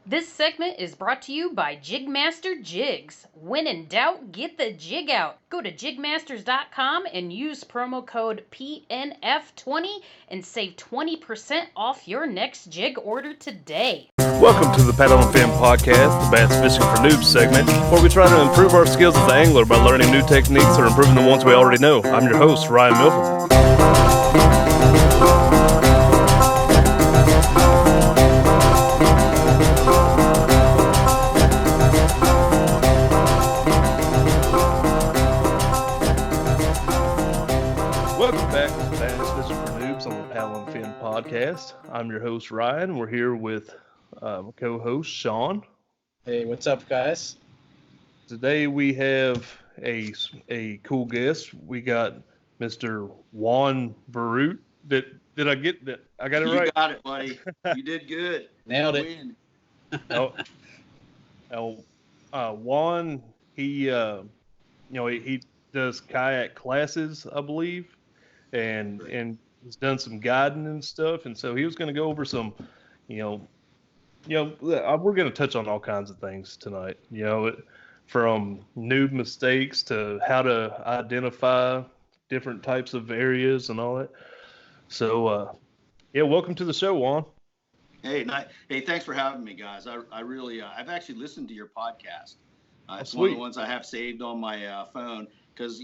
This segment is brought to you by JigMasters Jigs. When in doubt, get the jig out. Go to JigMasters.com and use promo code PNF20 and save 20% off your next jig order today. Welcome to the Paddle and Fin Podcast, the Bass Fishing for Noobs segment, where we try to improve our skills as an angler by learning new techniques or improving the ones we already know. I'm your host, Ryan Milford. Welcome back to the Bass Fishing for Noobs on the Paddle and Fin Podcast. I'm your host, Ryan. We're here with co-host Sean. Hey, what's up, guys? Today we have a cool guest. We got Mr. Juan Veruete. Did I get that? I got it right. You got it, buddy. You did good. Nailed it. Juan, he does kayak classes, I believe, and he's done some guiding and stuff. And so he was going to go over some, we're going to touch on all kinds of things tonight. From noob mistakes to how to identify different types of areas and all that. So, welcome to the show, Juan. Hey, thanks for having me, guys. I really, I've actually listened to your podcast. It's Sweet. one of the ones I have saved on my phone because,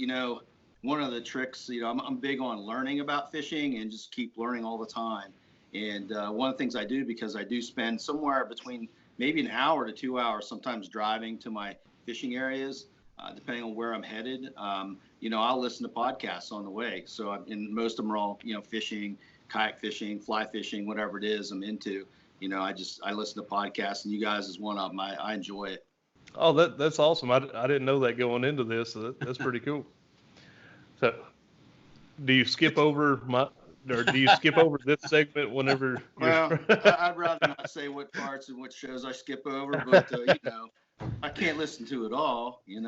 one of the tricks, I'm big on learning about fishing and just keep learning all the time. And one of the things I do, because I do spend somewhere between maybe an hour to 2 hours sometimes driving to my fishing areas, depending on where I'm headed. I'll listen to podcasts on the way. So and most of them are all, fishing, kayak fishing, fly fishing, whatever it is I'm into. I listen to podcasts, and you guys is one of them. I enjoy it. Oh, that's awesome. I didn't know that going into this. So that's pretty cool. So, do you skip over this segment whenever? Well, I'd rather not say what parts and what shows I skip over, but I can't listen to it all. Yeah,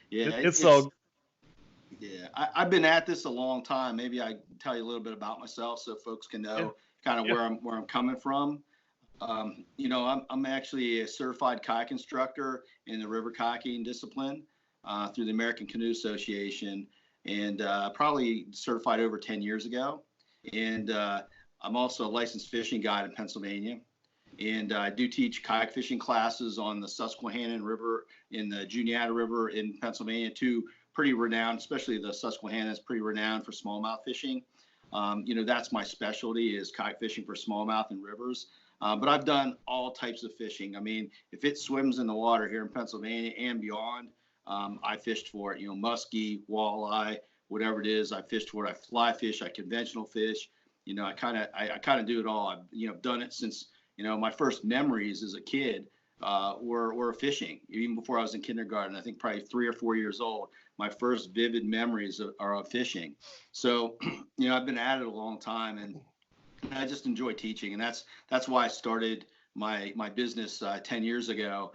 it's all. Yeah, I've been at this a long time. Maybe I tell you a little bit about myself so folks can know kind of where I'm coming from. I'm actually a certified kayak instructor in the river kayaking discipline through the American Canoe Association, and probably certified over 10 years ago. And I'm also a licensed fishing guide in Pennsylvania. And I do teach kayak fishing classes on the Susquehanna River and the Juniata River in Pennsylvania, two pretty renowned, especially the Susquehanna is pretty renowned for smallmouth fishing. That's my specialty, is kayak fishing for smallmouth in rivers. But I've done all types of fishing. I mean, if it swims in the water here in Pennsylvania and beyond, I fished for it, muskie, walleye, whatever it is, I fished for it. I fly fish, I conventional fish, I kind of do it all. I've done it since, my first memories as a kid were fishing. Even before I was in kindergarten, I think probably 3 or 4 years old, my first vivid memories are of fishing. So, I've been at it a long time, and I just enjoy teaching. And that's why I started my business 10 years ago,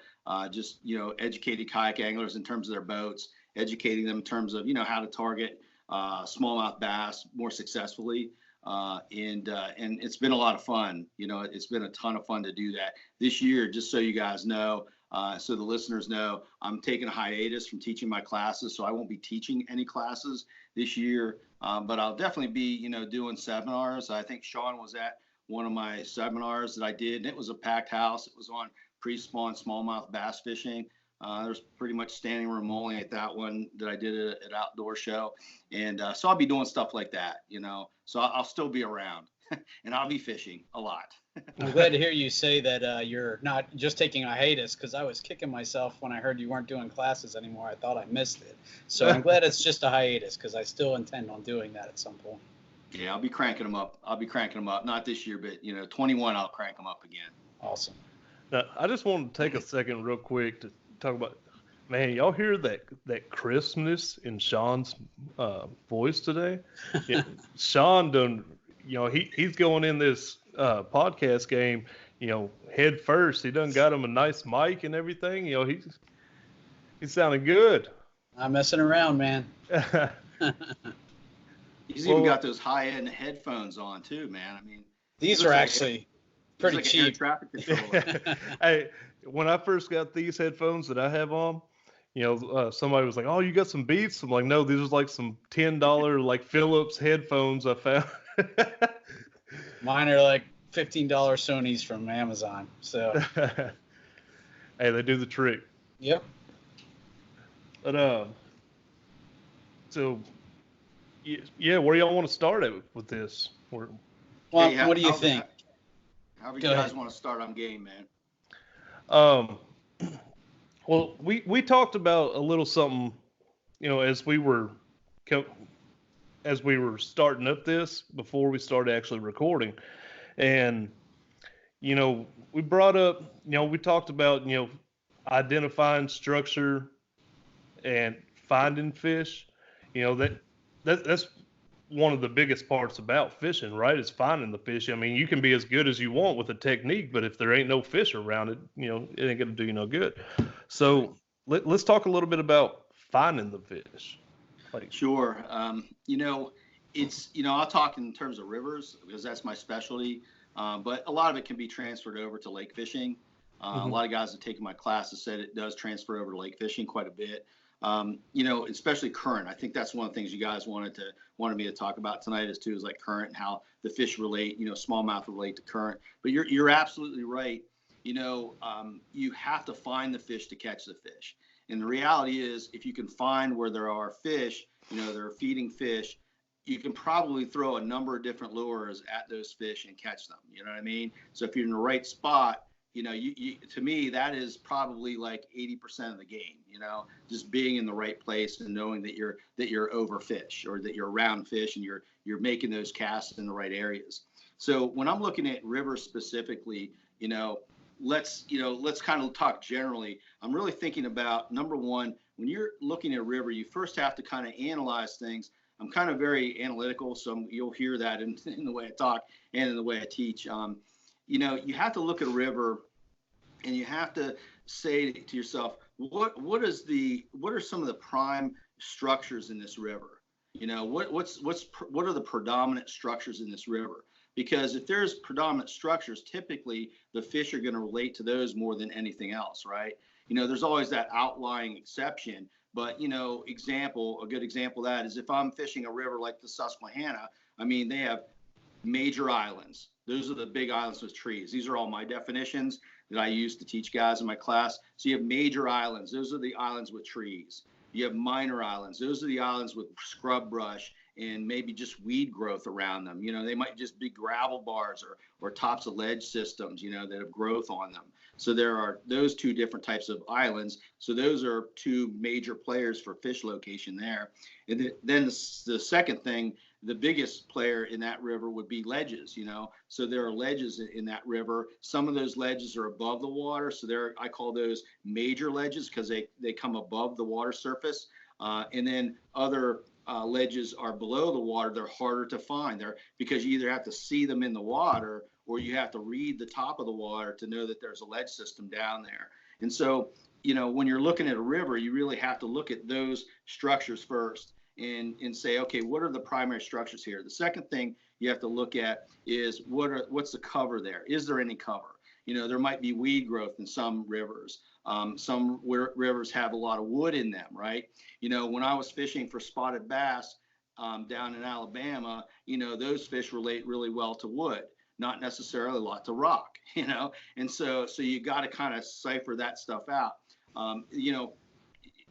educating kayak anglers in terms of their boats, educating them in terms of, how to target smallmouth bass more successfully. And it's been a lot of fun. It's been a ton of fun to do that this year. Just so you guys know, so the listeners know, I'm taking a hiatus from teaching my classes. So I won't be teaching any classes this year, but I'll definitely be, doing seminars. I think Sean was at one of my seminars that I did, and it was a packed house. It was on pre-spawn smallmouth bass fishing. There's pretty much standing room only at that one that I did at Outdoor Show. And so I'll be doing stuff like that, so I'll still be around and I'll be fishing a lot. I'm glad to hear you say that you're not just taking a hiatus, because I was kicking myself when I heard you weren't doing classes anymore. I thought I missed it. So I'm glad it's just a hiatus, because I still intend on doing that at some point. Yeah, I'll be cranking them up. Not this year, but 21, I'll crank them up again. Awesome. Now, I just want to take a second real quick to talk about, man, y'all hear that crispness in Sean's voice today? Sean done, he's going in this podcast game, head first. He done got him a nice mic and everything. He's sounding good. I'm messing around, man. He's even got those high-end headphones on too, man. I mean, these are actually pretty like an air cheap. traffic controller. Hey, when I first got these headphones that I have on, somebody was like, "Oh, you got some Beats?" I'm like, "No, these are like some $10 like Philips headphones I found." Mine are like $15 Sonys from Amazon. So. Hey, they do the trick. Yep. But so yeah, where y'all want to start at with this? Well, Hey, what do you think? However you Go guys ahead. want to start, I'm game, man. Well, we talked about a little something, as we were starting up this before we started actually recording, and we brought up, we talked about, identifying structure and finding fish. That's one of the biggest parts about fishing, right? Is finding the fish. I mean, you can be as good as you want with a technique, but if there ain't no fish around it, it ain't gonna do you no good. So let's talk a little bit about finding the fish. Sure. I'll talk in terms of rivers because that's my specialty. But a lot of it can be transferred over to lake fishing. A lot of guys that taken my classes said it does transfer over to lake fishing quite a bit. Especially current. I think that's one of the things you guys wanted me to talk about tonight is like current and how the fish relate, smallmouth relate to current. But you're absolutely right. You have to find the fish to catch the fish. And the reality is if you can find where there are fish, there are feeding fish, you can probably throw a number of different lures at those fish and catch them. You know what I mean? So if you're in the right spot, to me, that is probably like 80% of the game, just being in the right place and knowing that you're over fish or that you're around fish and you're making those casts in the right areas. So when I'm looking at rivers specifically, let's kind of talk generally. I'm really thinking about, number one, when you're looking at a river, you first have to kind of analyze things. I'm kind of very analytical, so you'll hear that in the way I talk and in the way I teach. You have to look at a river and you have to say to yourself, what are some of the prime structures in this river? What are the predominant structures in this river? Because if there's predominant structures, typically the fish are going to relate to those more than anything else, right? There's always that outlying exception, but a good example of that is if I'm fishing a river like the Susquehanna, I mean, they have major islands. Those are the big islands with trees. These are all my definitions that I use to teach guys in my class. So you have major islands. Those are the islands with trees. You have minor islands. Those are the islands with scrub brush and maybe just weed growth around them. They might just be gravel bars or tops of ledge systems, that have growth on them. So there are those two different types of islands. So those are two major players for fish location there. And then the second thing, the biggest player in that river would be ledges, So there are ledges in that river. Some of those ledges are above the water. So I call those major ledges because they come above the water surface. And then other ledges are below the water. They're harder to find because you either have to see them in the water or you have to read the top of the water to know that there's a ledge system down there. And so, when you're looking at a river, you really have to look at those structures first and say, okay, what are the primary structures here? The second thing you have to look at is what's the cover there? Is there any cover? There might be weed growth in some rivers. Some rivers have a lot of wood in them, right? When I was fishing for spotted bass down in Alabama, those fish relate really well to wood, not necessarily a lot to rock, And so you got to kind of cipher that stuff out.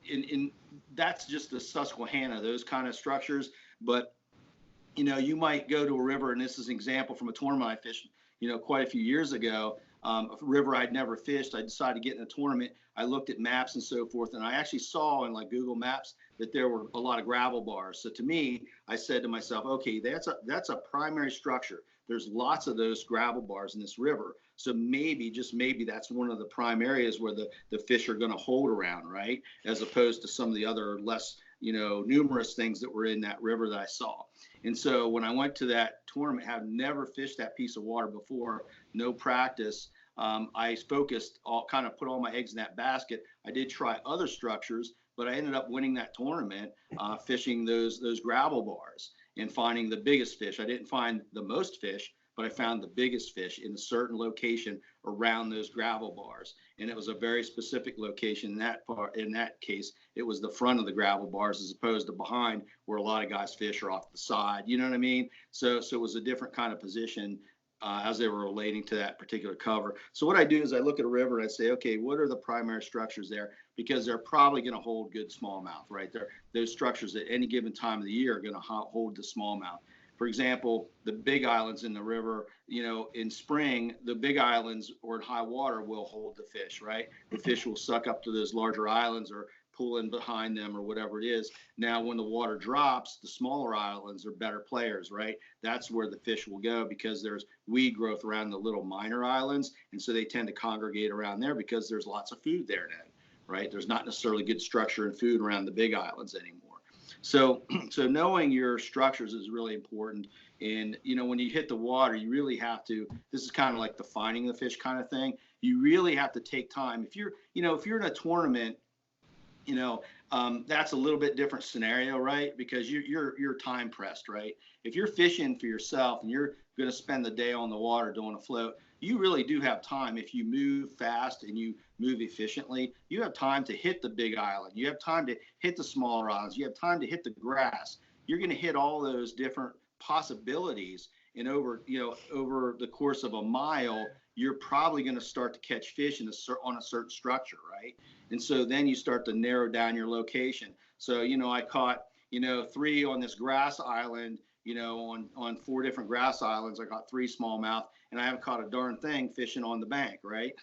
In that's just the Susquehanna, those kind of structures. But you might go to a river, and this is an example from a tournament I fished, quite a few years ago. A river I'd never fished. I decided to get in a tournament. I looked at maps and so forth, and I actually saw in like Google Maps that there were a lot of gravel bars. So to me, I said to myself, okay, that's a primary structure. There's lots of those gravel bars in this river. So maybe, just maybe, that's one of the prime areas where the fish are going to hold around, right? As opposed to some of the other less, numerous things that were in that river that I saw. And so when I went to that tournament, have never fished that piece of water before, no practice. I focused, put all my eggs in that basket. I did try other structures, but I ended up winning that tournament, fishing those gravel bars and finding the biggest fish. I didn't find the most fish, but I found the biggest fish in a certain location around those gravel bars. And it was a very specific location in that part. In that case, it was the front of the gravel bars as opposed to behind where a lot of guys fish are off the side. You know what I mean? So it was a different kind of position as they were relating to that particular cover. So what I do is I look at a river and I say, okay, what are the primary structures there? Because they're probably going to hold good smallmouth, right? Those structures at any given time of the year are going to hold the smallmouth. For example, the big islands in the river, in spring, the big islands or in high water will hold the fish, right? The fish will suck up to those larger islands or pull in behind them or whatever it is. Now, when the water drops, the smaller islands are better players, right? That's where the fish will go because there's weed growth around the little minor islands. And so they tend to congregate around there because there's lots of food there then, right? There's not necessarily good structure and food around the big islands anymore. So knowing your structures is really important. And, when you hit the water, you really have to, this is kind of like the finding the fish kind of thing. You really have to take time. If you're in a tournament, that's a little bit different scenario, right? Because you're time pressed, right? If you're fishing for yourself and you're going to spend the day on the water doing a float, you really do have time. If you move fast and you move efficiently, you have time to hit the big island. You have time to hit the smaller islands. You have time to hit the grass. You're going to hit all those different possibilities. And over the course of a mile, you're probably going to start to catch fish on a certain structure, right? And so then you start to narrow down your location. So, I caught, 3 on this grass island, on 4 different grass islands. I caught 3 smallmouth, and I haven't caught a darn thing fishing on the bank, right?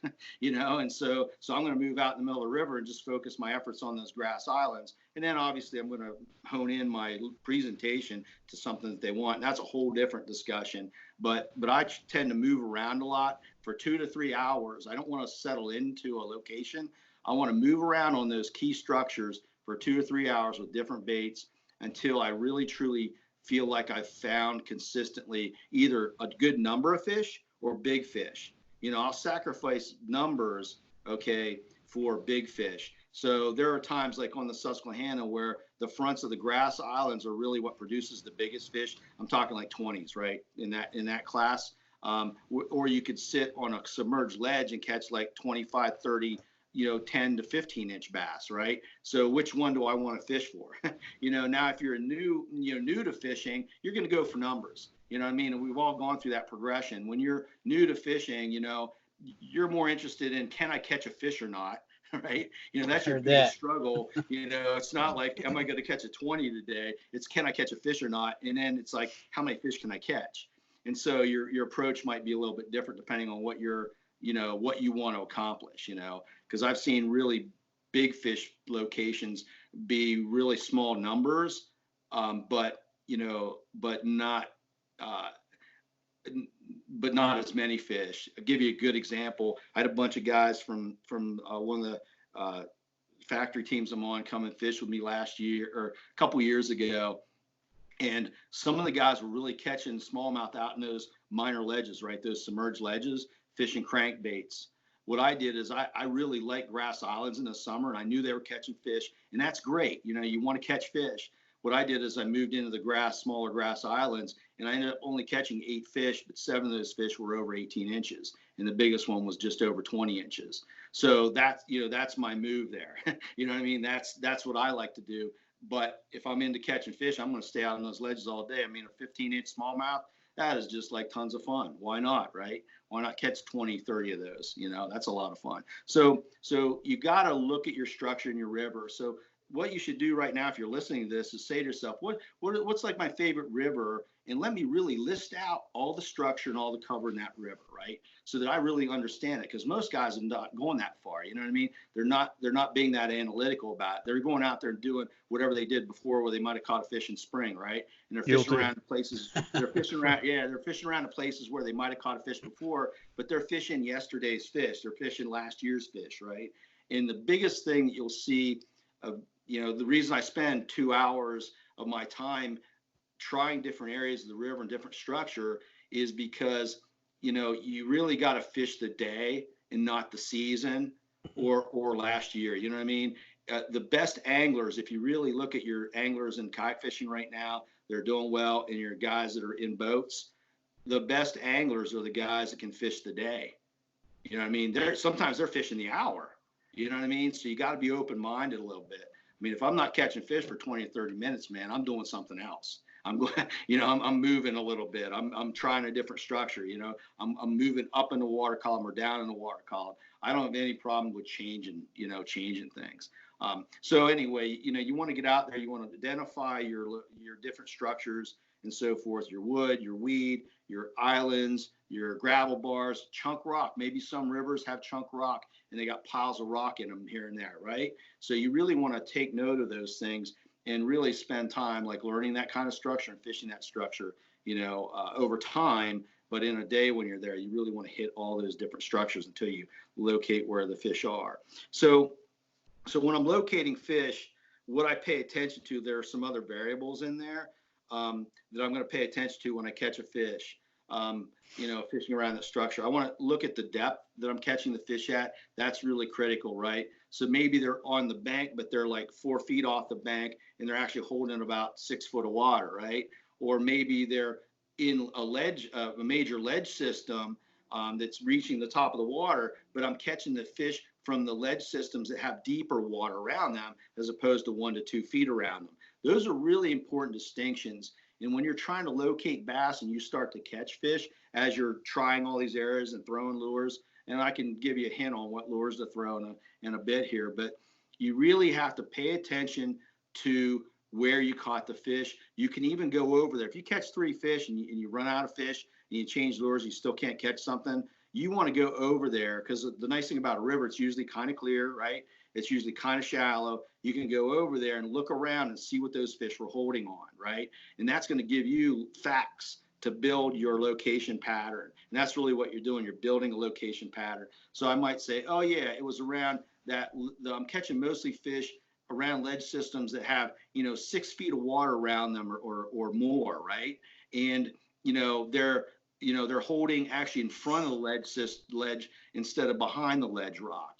And so I'm going to move out in the middle of the river and just focus my efforts on those grass islands. And then obviously I'm going to hone in my presentation to something that they want. And that's a whole different discussion. But I tend to move around a lot for 2 to 3 hours. I don't want to settle into a location. I want to move around on those key structures for 2 to 3 hours with different baits until I really truly feel like I've found consistently either a good number of fish or big fish. I'll sacrifice numbers, okay, for big fish. So there are times like on the Susquehanna where the fronts of the grass islands are really what produces the biggest fish. I'm talking like 20s, right, in that class. Or you could sit on a submerged ledge and catch like 25, 30, 10 to 15 inch bass, right? So which one do I want to fish for? Now if you're new to fishing, you're going to go for numbers. You know what I mean? And we've all gone through that progression. When you're new to fishing, you're more interested in, can I catch a fish or not? Right? That's your biggest struggle. It's not like, am I going to catch a 20 today? It's, can I catch a fish or not? And then it's like, how many fish can I catch? And so your approach might be a little bit different depending on what what you want to accomplish, because I've seen really big fish locations be really small numbers, but not as many fish. I'll give you a good example. I had a bunch of guys from one of the factory teams I'm on come and fish with me last year or a couple years ago. And some of the guys were really catching smallmouth out in those minor ledges, right? Those submerged ledges, fishing crankbaits. What I did is I really like grass islands in the summer, and I knew they were catching fish, and that's great. You want to catch fish. What I did is I moved into the smaller grass islands, and I ended up only catching 8 fish, but 7 of those fish were over 18 inches, and the biggest one was just over 20 inches. So that's my move there. You know what I mean? That's what I like to do. But if I'm into catching fish, I'm going to stay out on those ledges all day. I mean, a 15-inch smallmouth, that is just like tons of fun. Why not, right? Why not catch 20, 30 of those? That's a lot of fun. So you got to look at your structure in your river. So what you should do right now, if you're listening to this, is say to yourself, what's like my favorite river? And let me really list out all the structure and all the cover in that river, right? So that I really understand it. Because most guys are not going that far. You know what I mean? They're not being that analytical about it. They're going out there and doing whatever they did before, where they might have caught a fish in spring, right? And they're fishing around the places. They're fishing around the places where they might have caught a fish before, but they're fishing yesterday's fish. They're fishing last year's fish, right? And the biggest thing that you'll see, the reason I spend 2 hours of my time trying different areas of the river and different structure is because, you really got to fish the day and not the season or last year. You know what I mean? The best anglers, if you really look at your anglers in kayak fishing right now, they're doing well, and your guys that are in boats, the best anglers are the guys that can fish the day. You know what I mean? Sometimes they're fishing the hour. You know what I mean? So you got to be open-minded a little bit. I mean, if I'm not catching fish for 20 or 30 minutes, man, I'm doing something else. I'm going, I'm moving a little bit. I'm trying a different structure. I'm moving up in the water column or down in the water column. I don't have any problem with changing things. So anyway, you want to get out there. You want to identify your different structures and so forth. Your wood, your weed, your islands, your gravel bars, chunk rock. Maybe some rivers have chunk rock and they got piles of rock in them here and there, right? So you really want to take note of those things and really spend time like learning that kind of structure and fishing that structure, over time. But in a day when you're there, you really want to hit all those different structures until you locate where the fish are. So when I'm locating fish, what I pay attention to, there are some other variables in there that I'm going to pay attention to when I catch a fish. Fishing around that structure. I want to look at the depth that I'm catching the fish at. That's really critical, right? So maybe they're on the bank, but they're like 4 feet off the bank and they're actually holding about 6 foot of water, right? Or maybe they're in a major ledge system that's reaching the top of the water, but I'm catching the fish from the ledge systems that have deeper water around them as opposed to 1 to 2 feet around them. Those are really important distinctions. And when you're trying to locate bass and you start to catch fish as you're trying all these areas and throwing lures, and I can give you a hint on what lures to throw in a bit here, but you really have to pay attention to where you caught the fish. You can even go over there. If you catch 3 fish and you run out of fish and you change lures, you still can't catch something, you want to go over there because the nice thing about a river, it's usually kind of clear, right? It's usually kind of shallow. You can go over there and look around and see what those fish were holding on, right? And that's going to give you facts to build your location pattern. And that's really what you're doing. You're building a location pattern. So I might say, oh yeah, it was around that. I'm catching mostly fish around ledge systems that have, 6 feet of water around them or more, right? And, they're holding actually in front of the ledge instead of behind the ledge rock,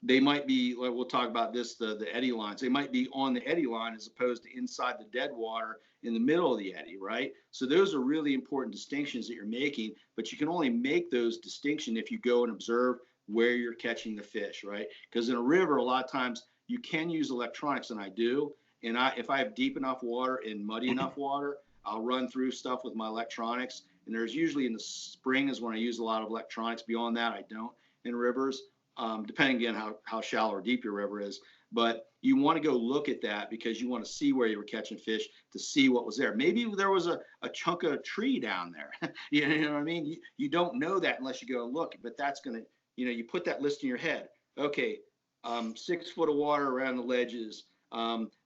They might be, we'll talk about this, the eddy lines. They might be on the eddy line as opposed to inside the dead water in the middle of the eddy, right? So those are really important distinctions that you're making, but you can only make those distinctions if you go and observe where you're catching the fish, right? Because in a river, a lot of times you can use electronics, and I do. And if I have deep enough water and muddy enough water, I'll run through stuff with my electronics. And there's usually in the spring is when I use a lot of electronics. Beyond that, I don't in rivers. Depending again how shallow or deep your river is. But you want to go look at that because you want to see where you were catching fish to see what was there. Maybe there was a chunk of a tree down there. You know what I mean? You don't know that unless you go and look, but that's going to, you put that list in your head. Okay, 6 foot of water around the ledges.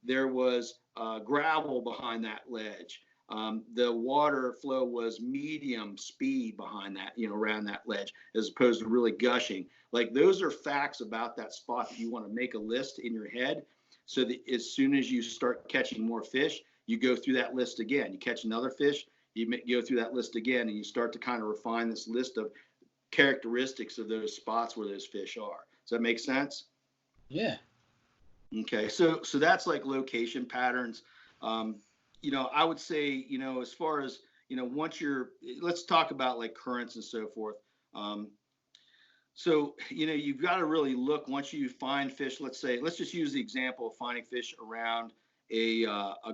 There was gravel behind that ledge. The water flow was medium speed behind that, around that ledge, as opposed to really gushing. Like those are facts about that spot that you want to make a list in your head so that as soon as you start catching more fish, you go through that list again. You catch another fish, you go through that list again, and you start to kind of refine this list of characteristics of those spots where those fish are. Does that make sense? Yeah. Okay, so that's like location patterns. I would say, as far as, let's talk about like currents and so forth. So, you've got to really look once you find fish. Let's just use the example of finding fish around a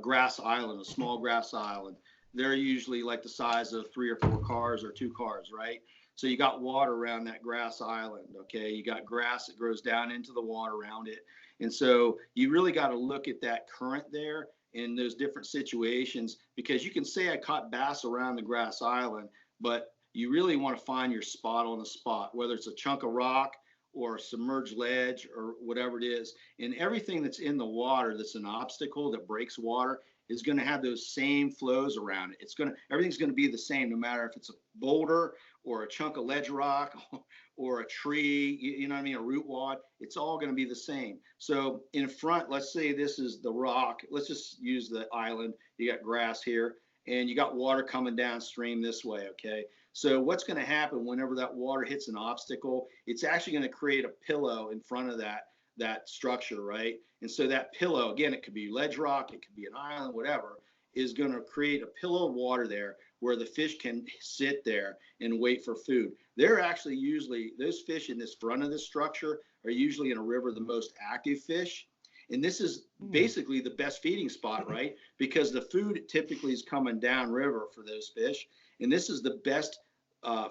grass island, a small grass island. They're usually like the size of 3 or 4 cars or 2 cars, right? So you got water around that grass island, okay? You got grass that grows down into the water around it. And so you really got to look at that current there in those different situations, because you can say I caught bass around the grass island, but you really want to find your spot on the spot, whether it's a chunk of rock or a submerged ledge or whatever it is. And everything that's in the water that's an obstacle that breaks water is going to have those same flows around it. Everything's going to be the same, no matter if it's a boulder or a chunk of ledge rock or a tree, you know what I mean, a root wad. It's all going to be the same. So in front, let's say this is the rock. Let's just use the island. You got grass here, and you got water coming downstream this way, okay? So what's going to happen whenever that water hits an obstacle? It's actually going to create a pillow in front of that structure, right? And so that pillow, again, it could be ledge rock, it could be an island, whatever. is going to create a pillow of water there where the fish can sit there and wait for food. They're actually usually, those fish in this front of the structure are usually in a river the most active fish. And this is basically the best feeding spot, right? Because the food typically is coming downriver for those fish. And this is the best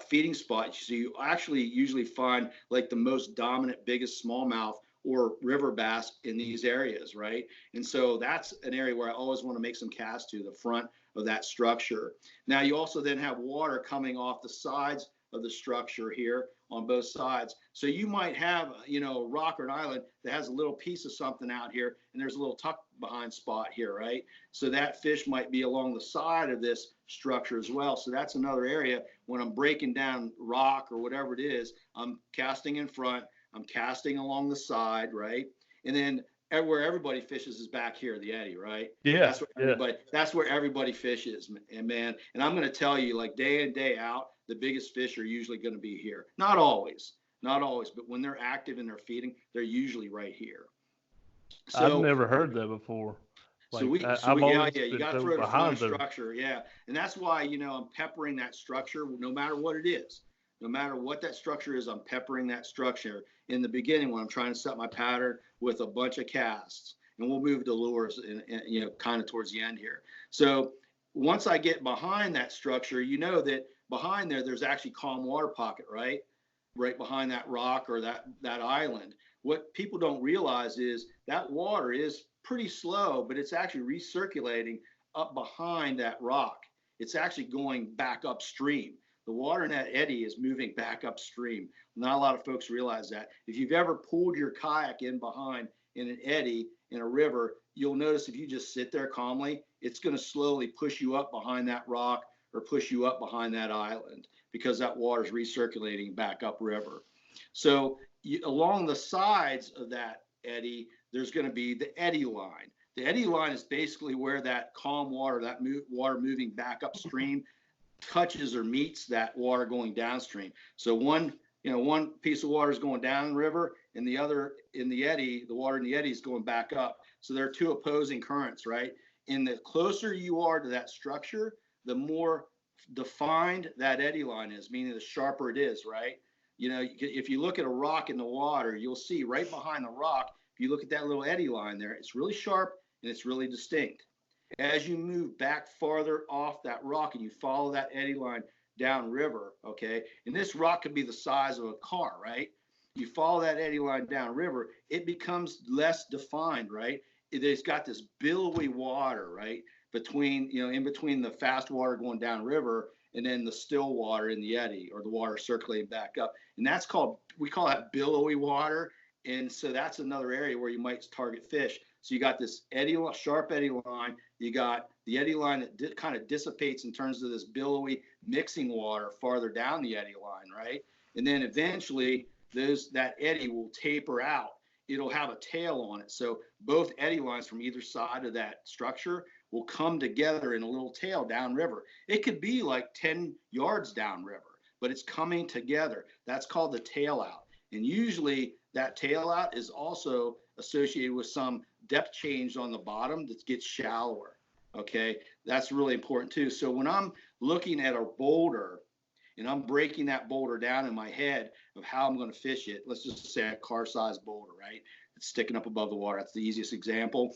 feeding spot. So you actually usually find like the most dominant, biggest smallmouth or river bass in these areas, right? And so that's an area where I always want to make some casts to the front of that structure. Now you also then have water coming off the sides of the structure here on both sides. So you might have, you know, a rock or an island that has a little piece of something out here, and there's a little tuck behind spot here, right? So that fish might be along the side of this structure as well. So that's another area when I'm breaking down rock or whatever it is, I'm casting in front, I'm casting along the side, right? And then where everybody fishes is back here, the eddy, right? Yeah. That's where everybody fishes, and man. And I'm going to tell you, like day in, day out, the biggest fish are usually going to be here. Not always, but when they're active and they're feeding, they're usually right here. So I've never heard that before. Like, you got to throw the front structure, yeah. And that's why, you know, I'm peppering that structure no matter what it is. No matter what that structure is, I'm peppering that structure in the beginning when I'm trying to set my pattern with a bunch of casts. And we'll move to lures, you know, kind of towards the end here. So once I get behind that structure, you know that behind there, there's actually calm water pocket, right? Right behind that rock or that island. What people don't realize is that water is pretty slow, but it's actually recirculating up behind that rock. It's actually going back upstream. The water in that eddy is moving back upstream. Not a lot of folks realize that. If you've ever pulled your kayak in behind in an eddy in a river, you'll notice if you just sit there calmly, it's going to slowly push you up behind that rock or push you up behind that island because that water is recirculating back upriver. So along the sides of that eddy, there's going to be the eddy line. The eddy line is basically where that calm water, that water moving back upstream, touches or meets that water going downstream. So one piece of water is going down the river, and the other in the eddy, the water in the eddy is going back up. So there are two opposing currents, right? And the closer you are to that structure, the more defined that eddy line is, meaning the sharper it is, right? You know, if you look at a rock in the water, you'll see right behind the rock, if you look at that little eddy line there, it's really sharp and it's really distinct. As you move back farther off that rock and you follow that eddy line downriver, okay, and this rock could be the size of a car, right? You follow that eddy line downriver, it becomes less defined, right? It's got this billowy water, right, between, you know, in between the fast water going downriver and then the still water in the eddy, or the water circulating back up. And that's called, we call that billowy water. And so that's another area where you might target fish. So you got this sharp eddy line, you got the eddy line that kind of dissipates and turns to this billowy mixing water farther down the eddy line, right? And then eventually that eddy will taper out. It'll have a tail on it. So both eddy lines from either side of that structure will come together in a little tail downriver. It could be like 10 yards downriver, but it's coming together. That's called the tail out. And usually that tail out is also associated with some depth change on the bottom that gets shallower. Okay, that's really important too. So when I'm looking at a boulder and I'm breaking that boulder down in my head of how I'm going to fish it, let's just say a car-sized boulder, right? It's sticking up above the water. That's the easiest example.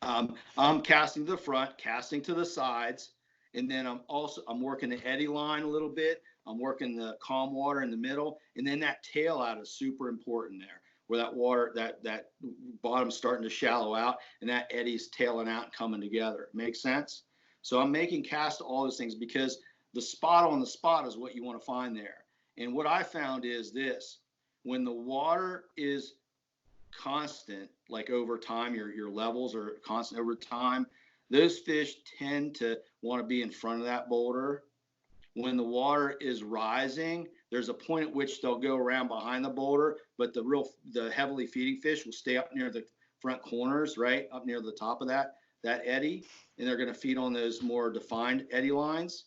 I'm casting to the front, casting to the sides, and then I'm working the eddy line a little bit. I'm working the calm water in the middle, and then that tail out is super important there, where that water, that bottom's starting to shallow out, and that eddy's tailing out and coming together. Makes sense? So I'm making casts to all those things because the spot on the spot is what you want to find there. And what I found is this: when the water is constant, like over time, your levels are constant over time, those fish tend to want to be in front of that boulder. When the water is rising, there's a point at which they'll go around behind the boulder, but the heavily feeding fish will stay up near the front corners, right up near the top of that eddy, and they're going to feed on those more defined eddy lines.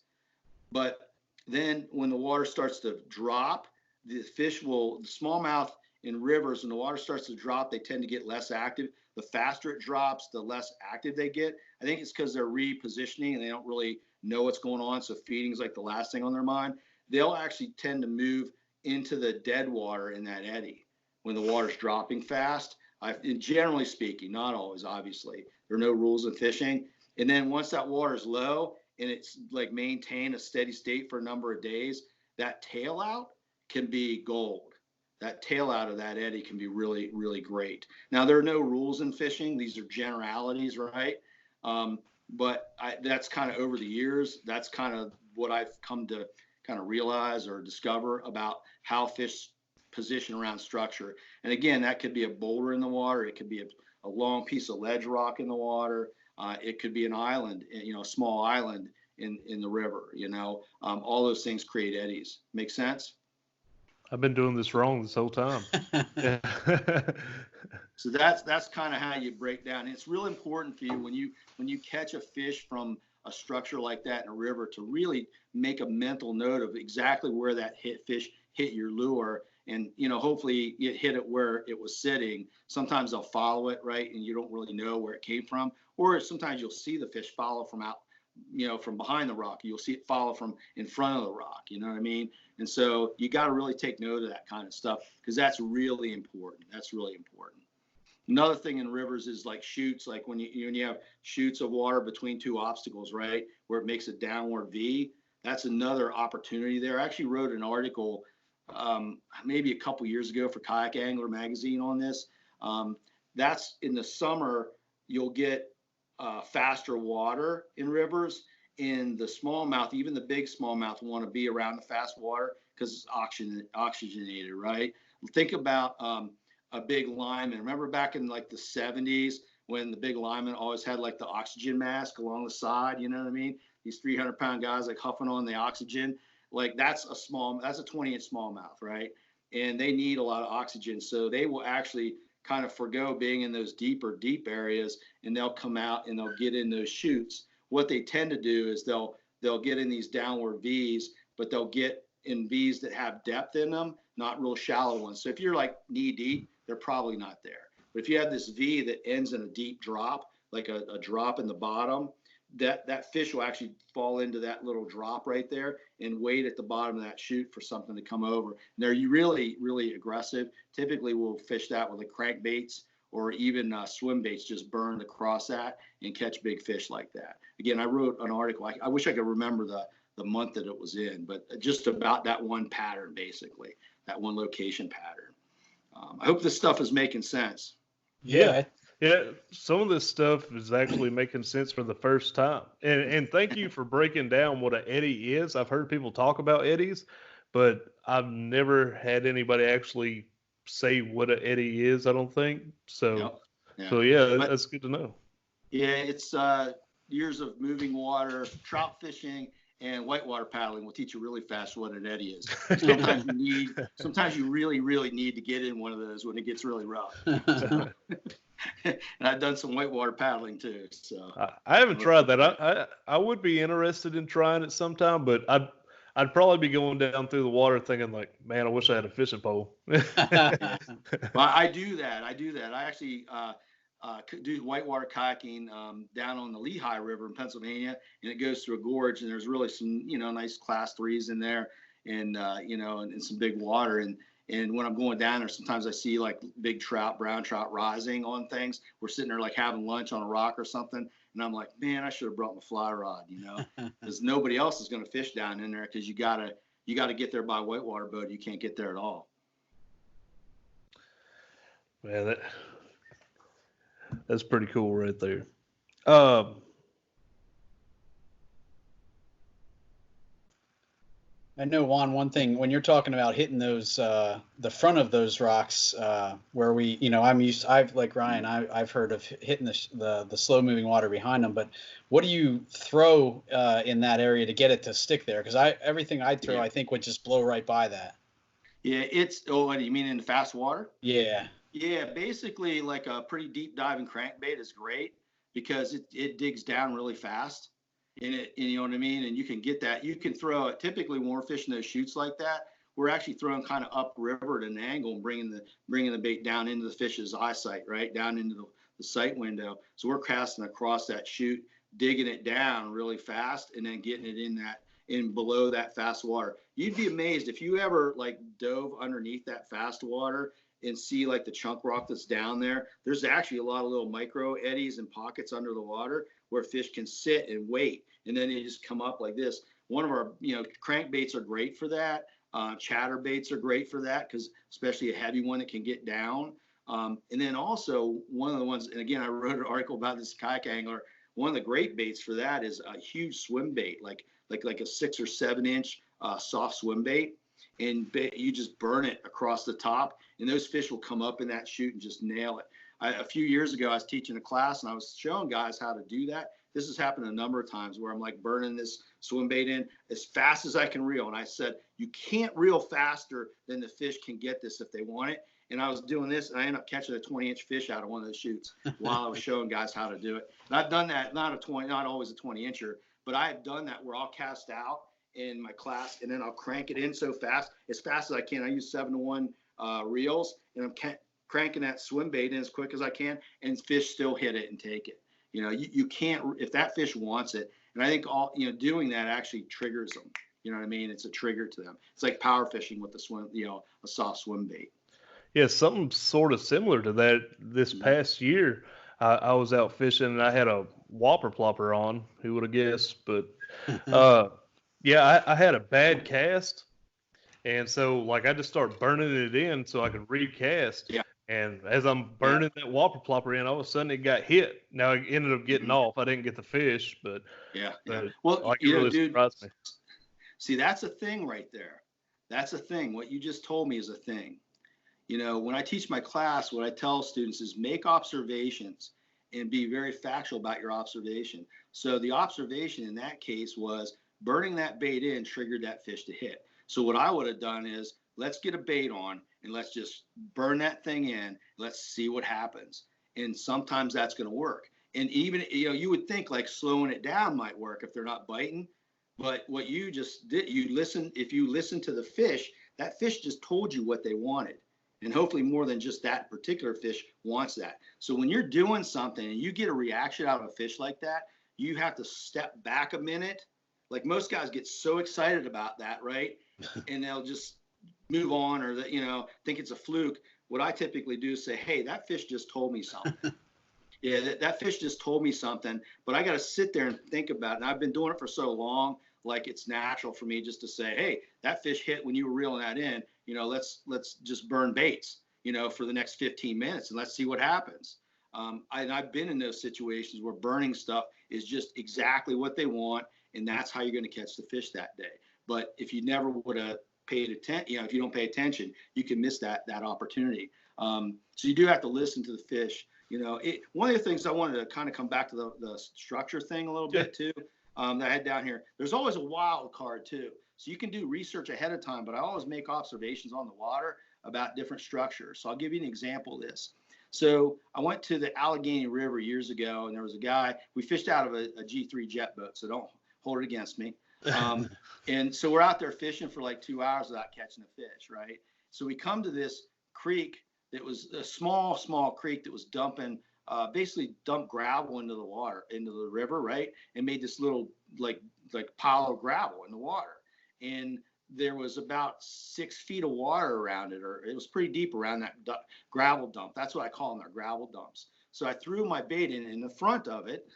But then when the water starts to drop, the smallmouth in rivers, when the water starts to drop, they tend to get less active. The faster it drops, the less active they get. I think it's because they're repositioning and they don't really know what's going on. So feeding is like the last thing on their mind. They'll actually tend to move into the dead water in that eddy when the water's dropping fast. Generally speaking, not always, obviously. There are no rules in fishing. And then once that water is low and it's like maintain a steady state for a number of days, that tail out can be gold. That tail out of that eddy can be really, really great. Now, there are no rules in fishing. These are generalities, right? But that's kind of over the years, that's kind of what I've come to kind of realize or discover about how fish position around structure. And again, that could be a boulder in the water. It could be a long piece of ledge rock in the water. It could be an island, a small island in the river, all those things create eddies. Make sense? I've been doing this wrong this whole time. Yeah. So that's kind of how you break down. And it's real important for you when you catch a fish from a structure like that in a river to really make a mental note of exactly where that fish hit your lure. And, hopefully it hit it where it was sitting. Sometimes they'll follow it, right? And you don't really know where it came from. Or sometimes you'll see the fish follow from out, from behind the rock. You'll see it follow from in front of the rock. You know what I mean? And so you got to really take note of that kind of stuff because that's really important. That's really important. Another thing in rivers is like chutes, like when you have chutes of water between two obstacles, right, where it makes a downward V. That's another opportunity there. I actually wrote an article maybe a couple years ago for Kayak Angler magazine on this. That's in the summer, you'll get faster water in rivers. In the smallmouth, even the big smallmouth want to be around the fast water because it's oxygenated, right? Think about a big lineman. Remember back in like the 70s when the big lineman always had like the oxygen mask along the side, you know what I mean? These 300-pound guys like huffing on the oxygen. Like that's a 20-inch smallmouth, right? And they need a lot of oxygen. So they will actually kind of forgo being in those deep areas and they'll come out and they'll get in those chutes. What they tend to do is they'll get in these downward V's, but they'll get in V's that have depth in them, not real shallow ones. So if you're like knee deep, they're probably not there. But if you have this V that ends in a deep drop, like a drop in the bottom, that fish will actually fall into that little drop right there and wait at the bottom of that chute for something to come over. And they're really, really aggressive. Typically, we'll fish that with the crankbaits or even swim baits just burned across that and catch big fish like that. Again, I wrote an article. I wish I could remember the month that it was in, but just about that one pattern, basically, that one location pattern. I hope this stuff is making sense. Yeah. Yeah, some of this stuff is actually making sense for the first time. And thank you for breaking down what an eddy is. I've heard people talk about eddies, but I've never had anybody actually say what an eddy is, I don't think. So, that's good to know. Yeah, it's years of moving water, trout fishing, and whitewater paddling will teach you really fast what an eddy is. Sometimes you really, really need to get in one of those when it gets really rough. And I've done some whitewater paddling too. So I haven't tried that. I would be interested in trying it sometime, but I'd probably be going down through the water thinking like, man, I wish I had a fishing pole. Well, I do that. I actually do whitewater kayaking down on the Lehigh River in Pennsylvania, and it goes through a gorge, and there's really some nice class 3s in there, and and some big water. And when I'm going down there, sometimes I see like big trout, brown trout rising on things. We're sitting there like having lunch on a rock or something. And I'm like, man, I should have brought my fly rod, because nobody else is going to fish down in there because you gotta get there by whitewater boat. You can't get there at all. Man, that's pretty cool right there. I know, Juan, one thing, when you're talking about hitting those, the front of those rocks, where I've like Ryan, I've heard of hitting the slow moving water behind them, but what do you throw in that area to get it to stick there? Because everything I throw, I think would just blow right by that. Yeah, what you mean in the fast water? Yeah. Yeah, basically like a pretty deep diving crankbait is great because it digs down really fast. And you know what I mean? And you can get that. You can throw it. Typically, when we're fishing those chutes like that, we're actually throwing kind of upriver at an angle and bringing the bait down into the fish's eyesight, right down into the sight window. So we're casting across that chute, digging it down really fast, and then getting it in below that fast water. You'd be amazed if you ever like dove underneath that fast water and see like the chunk rock that's down there. There's actually a lot of little micro eddies and pockets under the water where fish can sit and wait, and then they just come up like this. One of our, crankbaits are great for that. Chatter baits are great for that, because especially a heavy one that can get down. And then also one of the ones, and again, I wrote an article about this kayak angler. One of the great baits for that is a huge swim bait, like a 6 or 7 inch soft swim bait, and you just burn it across the top, and those fish will come up in that chute and just nail it. A few years ago, I was teaching a class and I was showing guys how to do that. This has happened a number of times where I'm like burning this swim bait in as fast as I can reel. And I said, you can't reel faster than the fish can get this if they want it. And I was doing this, and I ended up catching a 20-inch fish out of one of those chutes while I was showing guys how to do it. And I've done that, not always a 20-incher, but I have done that where I'll cast out in my class, and then I'll crank it in so fast, as fast as I can. I use 7-to-1 reels, and I'm cranking that swim bait in as quick as I can, and fish still hit it and take it. You can't, if that fish wants it. And I think doing that actually triggers them. You know what I mean? It's a trigger to them. It's like power fishing with the swim, a soft swim bait. Yeah, something sort of similar to that. This past year, I was out fishing and I had a whopper plopper on. Who would have guessed? But yeah, I had a bad cast, and so like I just started burning it in so I could recast. Yeah. And as I'm burning that whopper plopper in, all of a sudden it got hit. Now it ended up getting off. I didn't get the fish, but Well, like, it really dude, surprised me. See, that's a thing right there. That's a thing. What you just told me is a thing. When I teach my class, what I tell students is make observations and be very factual about your observation. So the observation in that case was burning that bait in triggered that fish to hit. So what I would have done is, let's get a bait on and let's just burn that thing in. Let's see what happens. And sometimes that's going to work. And even, you would think like slowing it down might work if they're not biting. But what you just did, if you listen to the fish, that fish just told you what they wanted. And hopefully more than just that particular fish wants that. So when you're doing something and you get a reaction out of a fish like that, you have to step back a minute. Like most guys get so excited about that, right? And they'll just move on, or think it's a fluke. What I typically do is say, hey, that fish just told me something. Yeah, that fish just told me something, but I got to sit there and think about it. And I've been doing it for so long, like it's natural for me just to say, hey, that fish hit when you were reeling that in. Let's just burn baits, for the next 15 minutes and let's see what happens. I've been in those situations where burning stuff is just exactly what they want, and that's how you're going to catch the fish that day. But if you never would have paid attention, if you don't pay attention, you can miss that opportunity. So you do have to listen to the fish. One of the things I wanted to kind of come back to the structure thing a little bit too, that I had down here. There's always a wild card too. So you can do research ahead of time, but I always make observations on the water about different structures. So I'll give you an example of this. So I went to the Allegheny River years ago, and there was a guy, we fished out of a G3 jet boat, so don't hold it against me. And so we're out there fishing for like 2 hours without catching a fish, right? So we come to this creek that was a small creek that was basically dumped gravel into the water, into the river, right? And made this little like pile of gravel in the water. And there was about 6 feet of water around it, or it was pretty deep around that gravel dump. That's what I call them, they're gravel dumps. So I threw my bait in the front of it.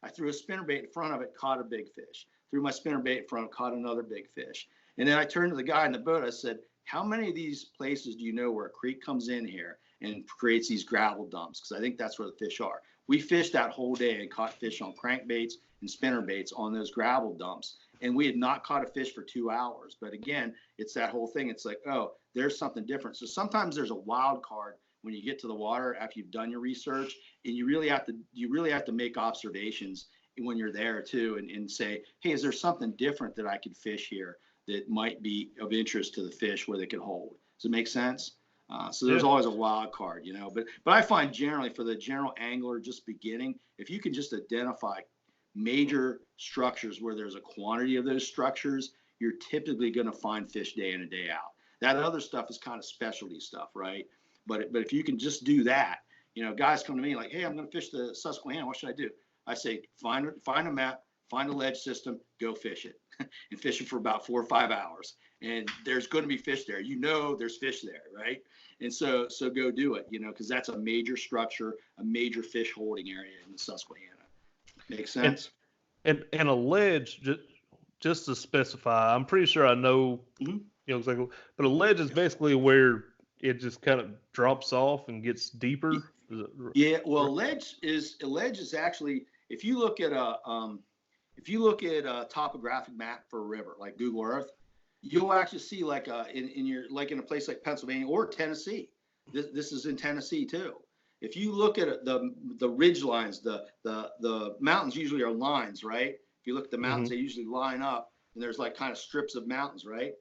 I threw a spinnerbait in front of it, caught a big fish. Threw my spinnerbait in front, caught another big fish. And then I turned to the guy in the boat. I said, how many of these places do you know where a creek comes in here and creates these gravel dumps? Because I think that's where the fish are. We fished that whole day and caught fish on crankbaits and spinnerbaits on those gravel dumps. And we had not caught a fish for 2 hours. But again, it's that whole thing. It's like, oh, there's something different. So sometimes there's a wild card when you get to the water after you've done your research, and you really have to make observations when you're there too, and say, hey, is there something different that I could fish here that might be of interest to the fish where they could hold? Does it make sense? So there's always a wild card, but I find generally for the general angler just beginning, if you can just identify major structures where there's a quantity of those structures, you're typically going to find fish day in and day out. That other stuff is kind of specialty stuff, right? But if you can just do that, guys come to me like, hey, I'm going to fish the Susquehanna. What should I do? I say, find a map, find a ledge system, go fish it, and fish it for about 4 or 5 hours. And there's going to be fish there. There's fish there, right? And so go do it, because that's a major structure, a major fish holding area in the Susquehanna. Makes sense? And a ledge, just to specify, I'm pretty sure I know, exactly. But a ledge is basically where it just kind of drops off and gets deeper. Yeah, well, a ledge is actually, if you look at a topographic map for a river like Google Earth, you'll actually see like in a place like Pennsylvania or Tennessee. This is in Tennessee too. If you look at the ridge lines, the mountains usually are lines, right? If you look at the mountains, they usually line up, and there's like kind of strips of mountains, right?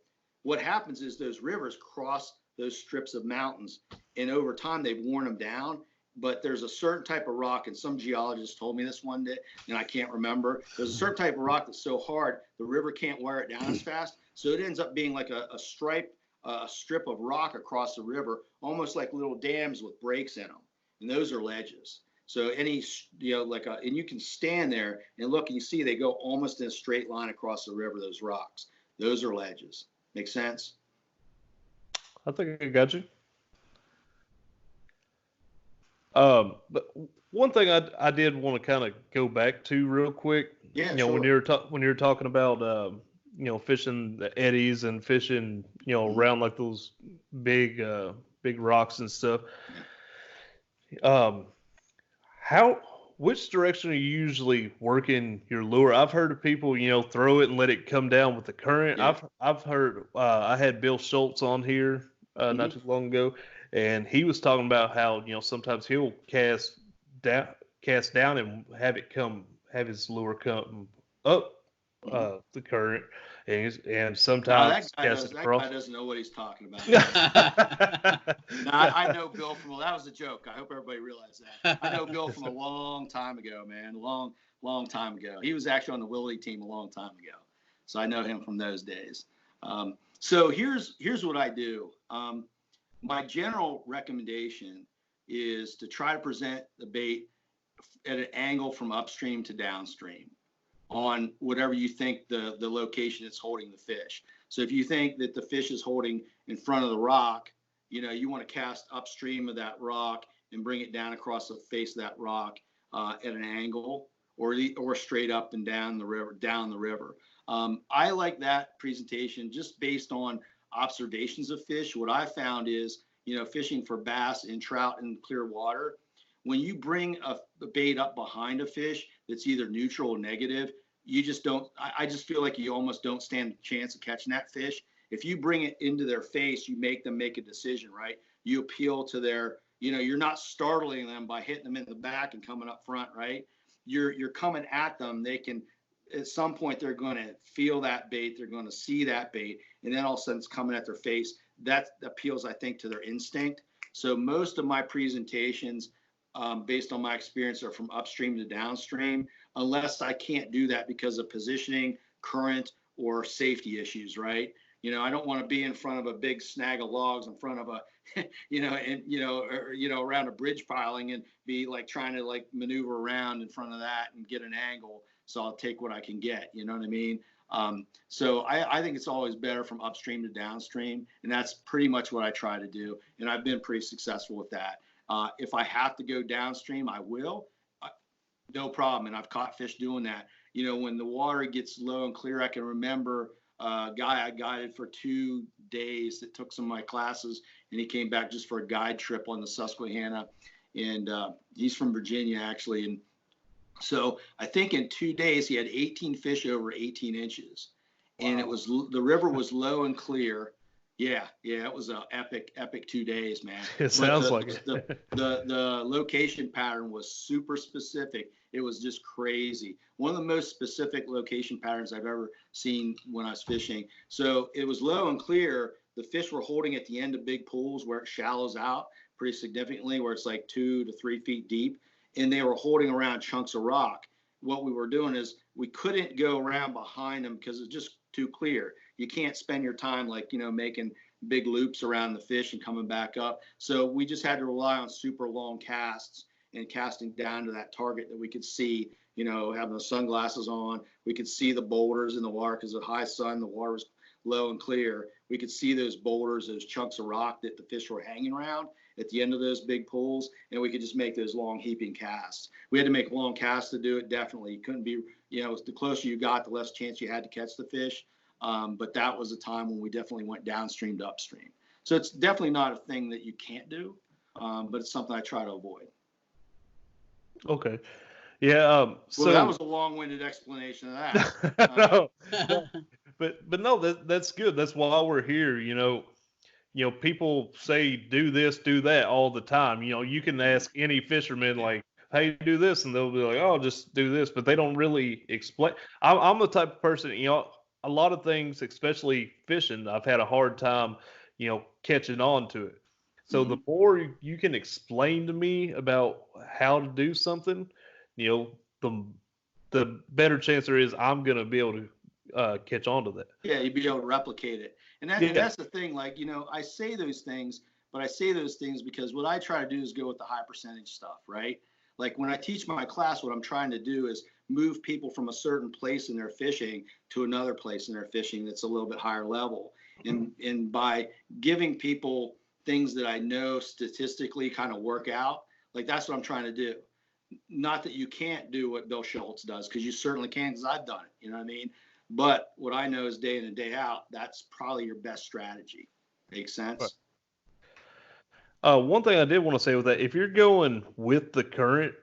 What happens is those rivers cross those strips of mountains, and over time they've worn them down. But there's a certain type of rock, and some geologist told me this one day, and I can't remember. There's a certain type of rock that's so hard the river can't wear it down as fast, so it ends up being like a strip of rock across the river, almost like little dams with breaks in them, and those are ledges. So and you can stand there and look, and you see they go almost in a straight line across the river. Those rocks, those are ledges. Make sense? I think I got you. But one thing I did want to kind of go back to real quick. Yeah, sure. When you were talking about fishing the eddies and fishing around like those big rocks and stuff. Which direction are you usually working your lure? I've heard of people throw it and let it come down with the current. Yeah. I've heard I had Bill Schultz on here not too long ago, and he was talking about how sometimes he'll cast down and have his lure come up the current, and sometimes cast it across. That guy doesn't know what he's talking about. No, I know Bill that was a joke. I hope everybody realized that. I know Bill from a long time ago, man, long time ago. He was actually on the Willie team a long time ago, so I know him from those days. So here's what I do. My general recommendation is to try to present the bait at an angle from upstream to downstream on whatever you think the location is holding the fish. So if you think that the fish is holding in front of the rock, you want to cast upstream of that rock and bring it down across the face of that rock at an angle, or straight up and down the river. I like that presentation just based on observations of fish. What I found is, fishing for bass and trout in clear water, when you bring a bait up behind a fish that's either neutral or negative, you just don't, I just feel like you almost don't stand a chance of catching that fish. If you bring it into their face, you make them make a decision, right? You appeal to their, you're not startling them by hitting them in the back and coming up front, right? You're coming at them. They can, at some point, they're going to feel that bait. They're going to see that bait. And then all of a sudden it's coming at their face. That appeals, I think, to their instinct. So most of my presentations, based on my experience, are from upstream to downstream, unless I can't do that because of positioning, current, or safety issues, right? I don't want to be in front of a big snag of logs in front of a, around a bridge piling and be like trying to like maneuver around in front of that and get an angle. So I'll take what I can get, you know what I mean? So I think it's always better from upstream to downstream, and that's pretty much what I try to do. And I've been pretty successful with that. If I have to go downstream, I will, no problem. And I've caught fish doing that. When the water gets low and clear, I can remember a guy I guided for 2 days that took some of my classes, and he came back just for a guide trip on the Susquehanna. And he's from Virginia, actually. And so I think in 2 days he had 18 fish over 18 inches. Wow. And the river was low and clear. Yeah, it was an epic 2 days, man. It sounds like it. The location pattern was super specific. It was just crazy. One of the most specific location patterns I've ever seen when I was fishing. So it was low and clear. The fish were holding at the end of big pools where it shallows out pretty significantly, where it's like 2 to 3 feet deep, and they were holding around chunks of rock. What we were doing is we couldn't go around behind them because it's just too clear. You can't spend your time like, making big loops around the fish and coming back up. So we just had to rely on super long casts and casting down to that target that we could see, having the sunglasses on. We could see the boulders in the water because of the high sun, the water was low and clear. We could see those boulders, those chunks of rock that the fish were hanging around at the end of those big pools, and we could just make those long heaping casts. We had to make long casts to do it, definitely. You couldn't be, the closer you got, the less chance you had to catch the fish. But that was a time when we definitely went downstream to upstream. So it's definitely not a thing that you can't do, but it's something I try to avoid. Okay. Yeah. So that was a long-winded explanation of that. No, but no, that's good. That's why we're here. People say do this, do that all the time. You can ask any fisherman like, "Hey, do this," and they'll be like, "Oh, just do this," but they don't really explain. I'm the type of person, a lot of things, especially fishing, I've had a hard time, catching on to it. So the more you can explain to me about how to do something, the better chance there is I'm going to be able to catch on to that. Yeah, you'd be able to replicate it. And that's the thing. Like, I say those things, but I say those things because what I try to do is go with the high percentage stuff, right? Like when I teach my class, what I'm trying to do is move people from a certain place in their fishing to another place in their fishing that's a little bit higher level. And by giving people things that I know statistically kind of work out, like that's what I'm trying to do. Not that you can't do what Bill Schultz does, because you certainly can, because I've done it, you know what I mean? But what I know is day in and day out, that's probably your best strategy. Makes sense? One thing I did want to say with that, if you're going with the current,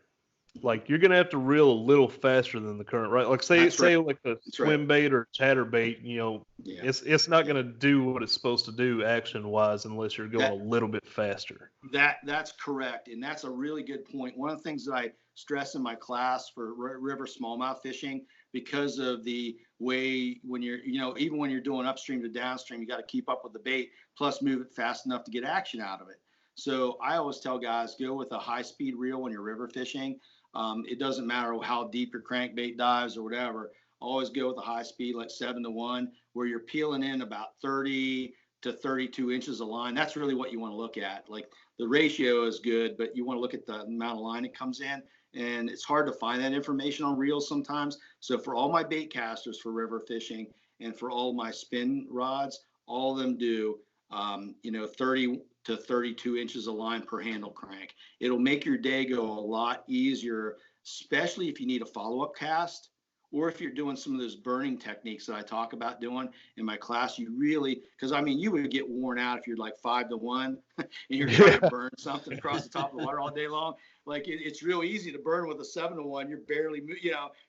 like you're gonna have to reel a little faster than the current, right? Like say like a swim bait or chatter bait, it's not gonna do what it's supposed to do action wise unless you're going a little bit faster. That's correct, and that's a really good point. One of the things that I stress in my class for river smallmouth fishing, because of the way when you're, even when you're doing upstream to downstream, you got to keep up with the bait, plus move it fast enough to get action out of it. So I always tell guys, go with a high-speed reel when you're river fishing. It doesn't matter how deep your crankbait dives or whatever. Always go with a high speed, like 7-to-1, where you're peeling in about 30 to 32 inches of line. That's really what you want to look at. Like the ratio is good, but you want to look at the amount of line that comes in. And it's hard to find that information on reels sometimes. So for all my bait casters for river fishing and for all my spin rods, all of them do, 30 to 32 inches of line per handle crank. It'll make your day go a lot easier, especially if you need a follow-up cast, or if you're doing some of those burning techniques that I talk about doing in my class. You really, because you would get worn out if you're like 5-to-1 and you're trying to burn something across the top of the water all day long. Like it's real easy to burn with a 7-to-1. You're barely,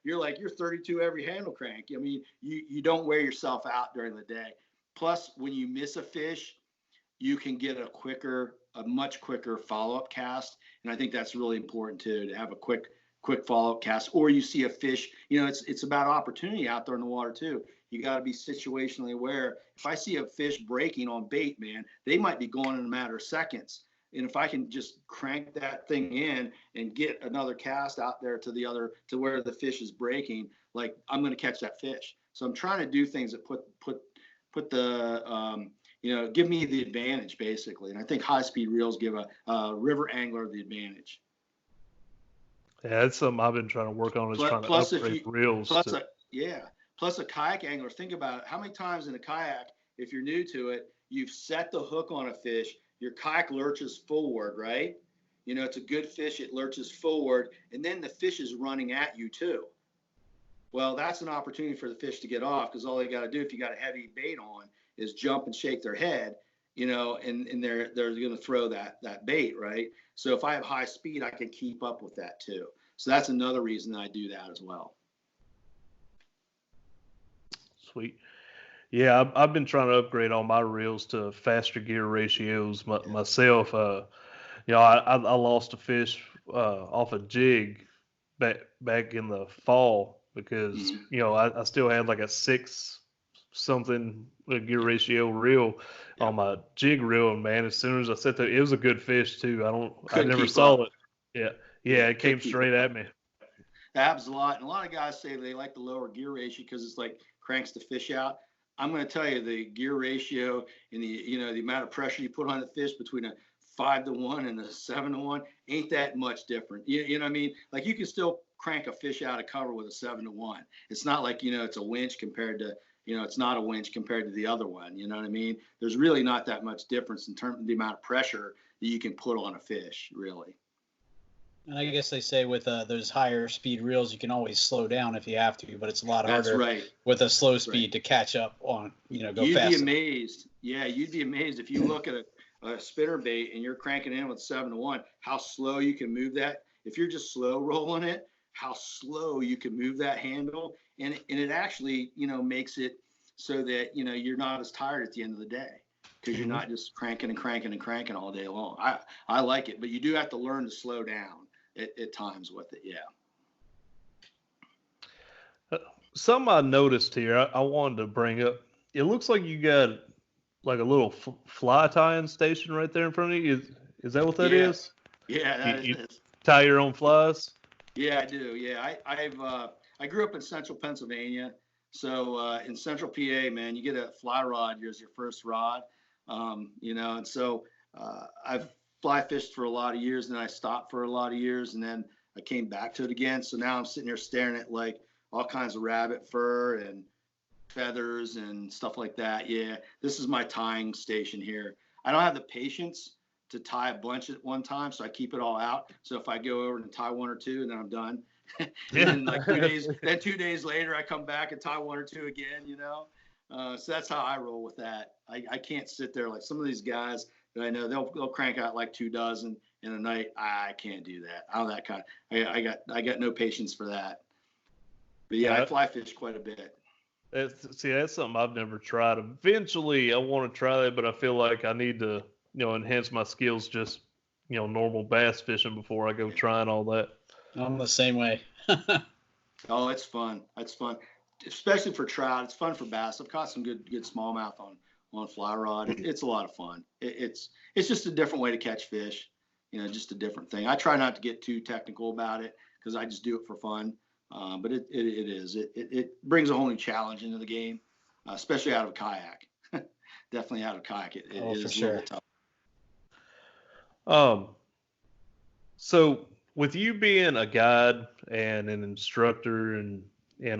you're 32 every handle crank. You don't wear yourself out during the day. Plus, when you miss a fish, you can get a much quicker follow-up cast. And I think that's really important too, to have a quick follow-up cast. Or you see a fish, it's about opportunity out there in the water too. You got to be situationally aware. If I see a fish breaking on bait, man, they might be gone in a matter of seconds. And if I can just crank that thing in and get another cast out there to where the fish is breaking, like I'm going to catch that fish. So I'm trying to do things that put the, give me the advantage basically. And I think high-speed reels give a river angler the advantage. Yeah, that's something I've been trying to work on, is trying to upgrade reels. Plus a kayak angler, think about it. How many times in a kayak, if you're new to it, you've set the hook on a fish, your kayak lurches forward, right? It's a good fish, it lurches forward, and then the fish is running at you too. Well, that's an opportunity for the fish to get off, because all they got to do, if you got a heavy bait on, is jump and shake their head, and they're going to throw that bait, right? So if I have high speed, I can keep up with that too. So that's another reason I do that as well. Sweet. Yeah, I've been trying to upgrade all my reels to faster gear ratios myself. I lost a fish off a jig back in the fall because I still had like a 6 something gear ratio reel on my jig reel, and man, as soon as I set that, it was a good fish too. I never saw it. Yeah, it came straight at me. That happens a lot, and a lot of guys say they like the lower gear ratio because it's like cranks the fish out. I'm going to tell you the gear ratio and the amount of pressure you put on the fish between a 5-to-1 and a 7-to-1 ain't that much different. You know what I mean? Like you can still crank a fish out of cover with a 7-to-1. It's not like, it's a winch compared to, it's not a winch compared to the other one. You know what I mean? There's really not that much difference in terms of the amount of pressure that you can put on a fish, really. And I guess they say with those higher speed reels, you can always slow down if you have to, but it's a lot harder with a slow speed to catch up on, go fast. You'd be amazed. Yeah, you'd be amazed if you look at a spinner bait and you're cranking in with 7-to-1, how slow you can move that. If you're just slow rolling it, how slow you can move that handle. And it actually, makes it so that, you're not as tired at the end of the day because you're not just cranking and cranking and cranking all day long. I like it, but you do have to learn to slow down at times with it. Yeah. Something I noticed here, I wanted to bring up. It looks like you got like a little fly tying station right there in front of you. Is that what that is? Yeah, that you is. Tie your own flies? Yeah, I do. Yeah, I grew up in central Pennsylvania. So in central PA, man, you get a fly rod as your first rod, and so I've fly fished for a lot of years, and then I stopped for a lot of years, and then I came back to it again. So now I'm sitting here staring at like all kinds of rabbit fur and feathers and stuff like that. Yeah, this is my tying station here. I don't have the patience to tie a bunch at one time, so I keep it all out. So if I go over and tie one or two, and then I'm done. And then like 2 days later, I come back and tie one or two again. So that's how I roll with that. I can't sit there like some of these guys that I know. They'll crank out like 2 dozen in a night. I can't do that. I'm that kind. I got no patience for that. But yeah, I fly fish quite a bit. That's something I've never tried. Eventually, I want to try that, but I feel like I need to, enhance my skills just, normal bass fishing before I go trying all that. I'm the same way. Oh, it's fun. It's fun, especially for trout. It's fun for bass. I've caught some good smallmouth on fly rod. It's a lot of fun. It's just a different way to catch fish. Just a different thing. I try not to get too technical about it because I just do it for fun. But it brings a whole new challenge into the game, especially out of a kayak. Definitely out of kayak. It is for sure. A little tough. So with you being a guide and an instructor and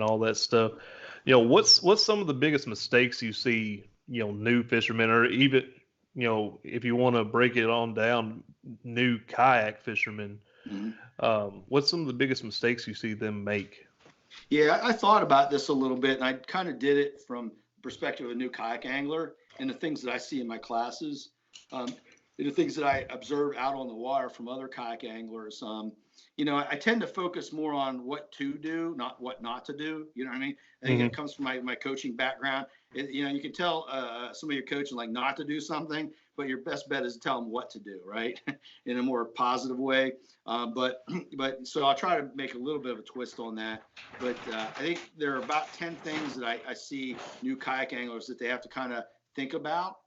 all that stuff, what's some of the biggest mistakes you see, new fishermen, or even, if you want to break it on down, new kayak fishermen, what's some of the biggest mistakes you see them make? Yeah, I thought about this a little bit, and I kind of did it from the perspective of a new kayak angler and the things that I see in my classes. The things that I observe out on the water from other kayak anglers. I tend to focus more on what to do, not what not to do. You know what I mean? I think it comes from my coaching background. You can tell somebody you're coaching like not to do something, but your best bet is to tell them what to do, right? In a more positive way. But so I'll try to make a little bit of a twist on that. But I think there are about 10 things that I see new kayak anglers that they have to kind of think about.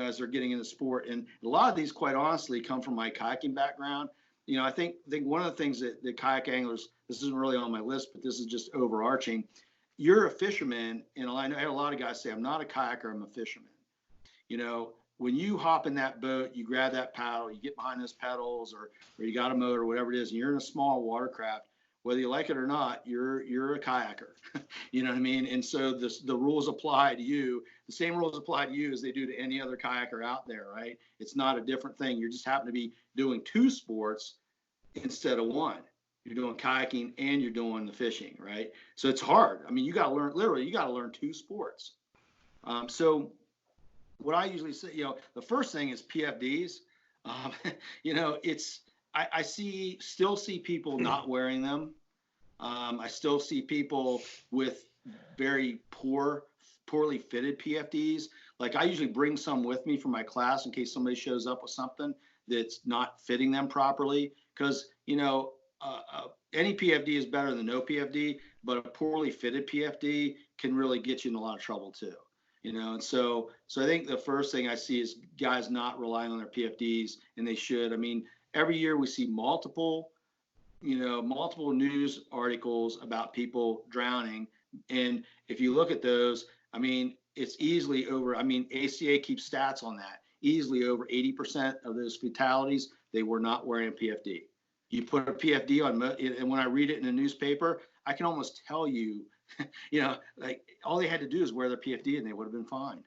As they're getting in the sport. And a lot of these, quite honestly, come from my kayaking background. I think one of the things that the kayak anglers, this isn't really on my list, but this is just overarching. You're a fisherman, and I know I had a lot of guys say, I'm not a kayaker, I'm a fisherman. When you hop in that boat, you grab that paddle, you get behind those pedals, or you got a motor, whatever it is, and you're in a small watercraft. Whether you like it or not, you're a kayaker. You know what I mean? And so the rules apply to you. The same rules apply to you as they do to any other kayaker out there, right? It's not a different thing. You just happen to be doing 2 sports instead of 1. You're doing kayaking and you're doing the fishing, right? So it's hard. I mean, you got to learn 2 sports. So what I usually say, the first thing is PFDs. I still see people not wearing them. I still see people with very poorly fitted PFDs. Like I usually bring some with me for my class in case somebody shows up with something that's not fitting them properly. Because, any PFD is better than no PFD, but a poorly fitted PFD can really get you in a lot of trouble too. And so I think the first thing I see is guys not relying on their PFDs, and they should. I mean, every year we see multiple news articles about people drowning. And if you look at those, I mean, it's easily over. I mean, ACA keeps stats on that. Easily over 80% of those fatalities, they were not wearing a PFD. You put a PFD on, and when I read it in the newspaper, I can almost tell you, you know, like all they had to do is wear their PFD and they would have been fine.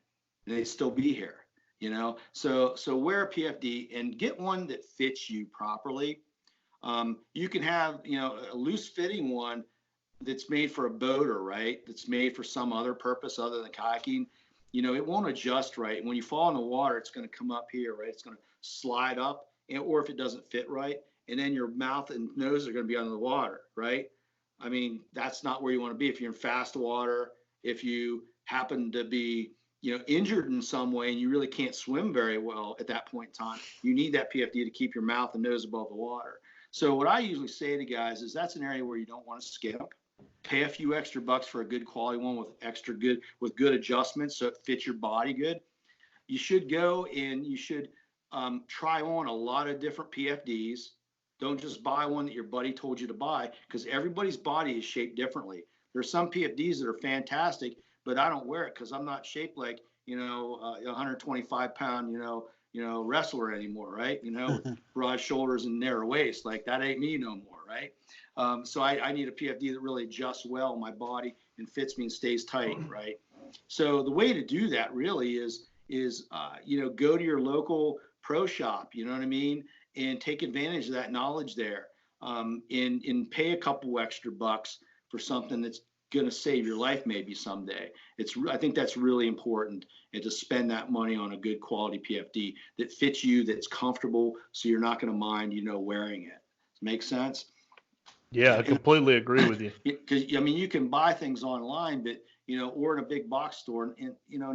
They'd still be here, you know. So wear a PFD and get one that fits you properly. You can have, you know, a loose fitting one that's made for a boater, right? That's made for some other purpose other than kayaking. You know, it won't adjust right. When you fall in the water, it's going to come up here, right? It's going to slide up, or if it doesn't fit right, and then your mouth and nose are going to be under the water, right? I mean, that's not where you want to be. If you're in fast water, if you happen to be, you know, injured in some way and you really can't swim very well at that point in time, you need that PFD to keep your mouth and nose above the water. So what I usually say to guys is that's an area where you don't want to skip. Pay a few extra bucks for a good quality one with good adjustments so it fits your body good. You should go and you should try on a lot of different PFDs. Don't just buy one that your buddy told you to buy, because everybody's body is shaped differently. There's some PFDs that are fantastic, but I don't wear it because I'm not shaped like, you know, a 125-pound, you know, wrestler anymore, right? You know, broad shoulders and narrow waist. Like that ain't me no more, right? So I need a PFD that really adjusts well my body and fits me and stays tight, right? So the way to do that really is you know, go to your local pro shop, you know what I mean, and take advantage of that knowledge there, and pay a couple extra bucks for something that's going to save your life maybe someday. I think that's really important, and to spend that money on a good quality PFD that fits you, that's comfortable, so you're not going to mind, you know, wearing it. Make sense? Yeah, I completely agree with you. Because I mean, you can buy things online, but you know, or in a big box store, and you know,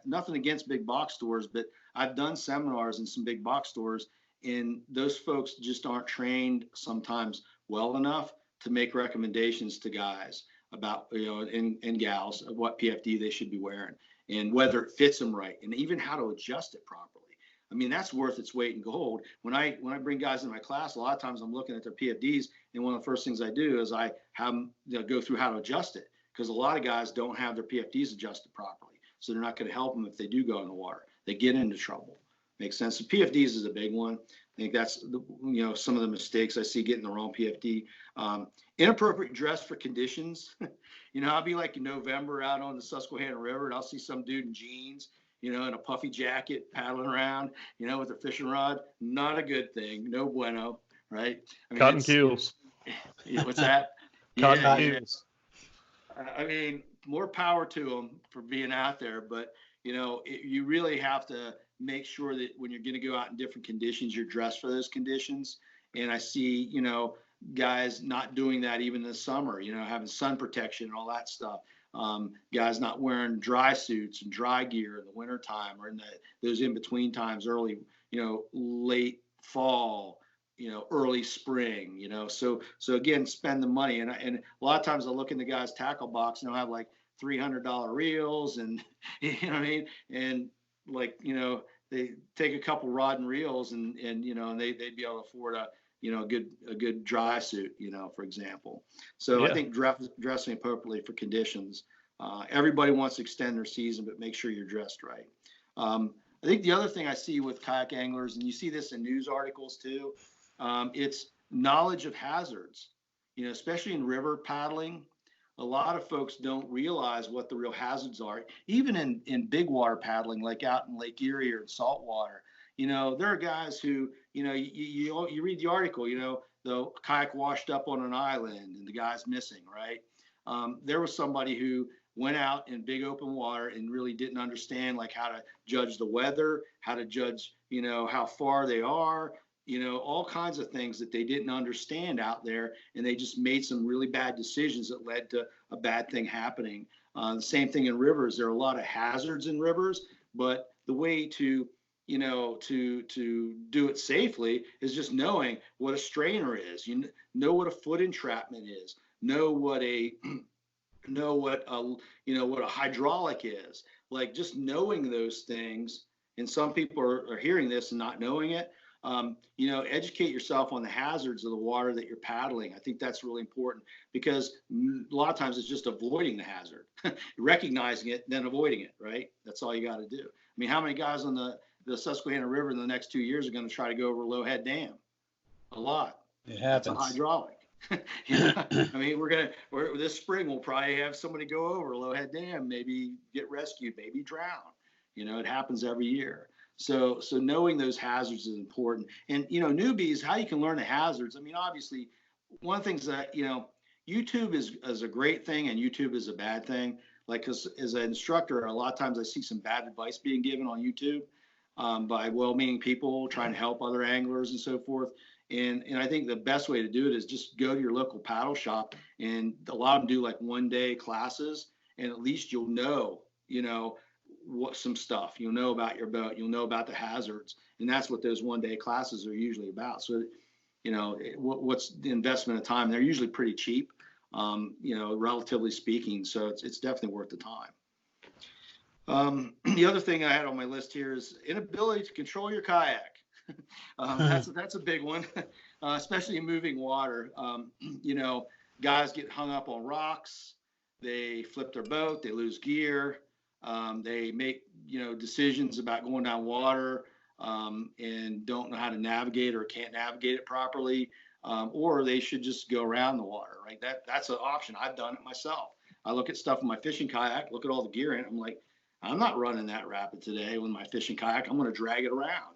nothing against big box stores, but I've done seminars in some big box stores, and those folks just aren't trained sometimes well enough to make recommendations to guys about, you know, and gals of what PFD they should be wearing and whether it fits them right, and even how to adjust it properly. I mean, that's worth its weight in gold. When I bring guys in my class, a lot of times I'm looking at their PFDs, and one of the first things I do is I have them, you know, go through how to adjust it, because a lot of guys don't have their PFDs adjusted properly, so they're not going to help them if they do go in the water. They get into trouble. Makes sense. So PFDs is a big one. I think that's you know, some of the mistakes I see getting the wrong PFD. Inappropriate dress for conditions. You know, I'll be like in November out on the Susquehanna River, and I'll see some dude in jeans, you know, in a puffy jacket paddling around, you know, with a fishing rod. Not a good thing. No bueno, right? I mean, Cotton keels. What's that? Cotton keels. I mean, more power to them for being out there, but you know, you really have to make sure that when you're going to go out in different conditions, you're dressed for those conditions. And I see, you know, guys not doing that even in the summer, you know, having sun protection and all that stuff. Guys not wearing dry suits and dry gear in the wintertime, or in those in-between times, early, you know, late fall, you know, early spring, you know. So again, spend the money. And a lot of times I look in the guy's tackle box and they'll have like $300 reels, and you know what I mean, and like, you know, they take a couple rod and reels, and you know, and they'd be able to afford a, you know, a good dry suit, you know, for example. So yeah. I think dressing appropriately for conditions. Everybody wants to extend their season, but make sure you're dressed right. I think the other thing I see with kayak anglers, and you see this in news articles too, it's knowledge of hazards. You know, especially in river paddling, a lot of folks don't realize what the real hazards are. Even in big water paddling, like out in Lake Erie or in saltwater, you know, there are guys who, you know, you read the article, you know, the kayak washed up on an island and the guy's missing, right? There was somebody who went out in big open water and really didn't understand like how to judge the weather, how to judge, you know, how far they are, you know, all kinds of things that they didn't understand out there. And they just made some really bad decisions that led to a bad thing happening. The same thing in rivers. There are a lot of hazards in rivers, but the way to, you know, to do it safely is just knowing what a strainer is. You know what a foot entrapment is. Know what a hydraulic is. Like just knowing those things. And some people are hearing this and not knowing it. Educate yourself on the hazards of the water that you're paddling. I think that's really important because a lot of times it's just avoiding the hazard, recognizing it, then avoiding it, right? That's all you got to do. I mean, how many guys on the Susquehanna River in the next 2 years are going to try to go over Lowhead Dam? A lot. It happens. It's a hydraulic. I mean, this spring we'll probably have somebody go over Lowhead Dam, maybe get rescued, maybe drown. It happens every year. So knowing those hazards is important. And newbies, how you can learn the hazards. I mean, obviously, one of the things that YouTube is a great thing and YouTube is a bad thing. Like, 'cause as an instructor, a lot of times I see some bad advice being given on YouTube by well-meaning people trying to help other anglers and so forth. And I think the best way to do it is just go to your local paddle shop, and a lot of them do like 1-day classes, and at least you'll know what some stuff. You'll know about your boat. You'll know about the hazards, and that's what those 1-day classes are usually about. So, what's the investment of time? They're usually pretty cheap, relatively speaking. So it's definitely worth the time. The other thing I had on my list here is inability to control your kayak. That's a big one, especially in moving water. Guys get hung up on rocks. They flip their boat. They lose gear. They make decisions about going down water and don't know how to navigate or can't navigate it properly, or they should just go around the water. Right? That's an option. I've done it myself. I look at stuff in my fishing kayak, look at all the gear in it. I'm like, I'm not running that rapid today with my fishing kayak. I'm going to drag it around.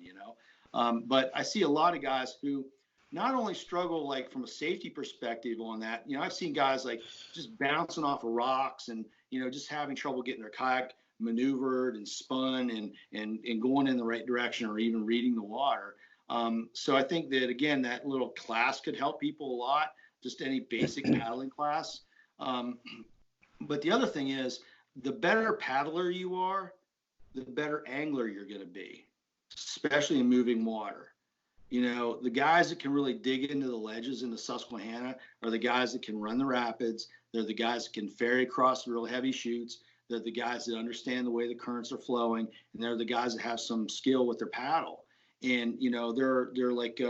But I see a lot of guys who not only struggle like from a safety perspective on that. I've seen guys like just bouncing off of rocks and just having trouble getting their kayak maneuvered and spun and going in the right direction or even reading the water. So I think that, again, that little class could help people a lot, just any basic paddling class. But the other thing is, the better paddler you are, the better angler you're going to be, especially in moving water. The guys that can really dig into the ledges in the Susquehanna are the guys that can run the rapids. They're the guys that can ferry across the real heavy chutes. They're the guys that understand the way the currents are flowing, and they're the guys that have some skill with their paddle. And they're like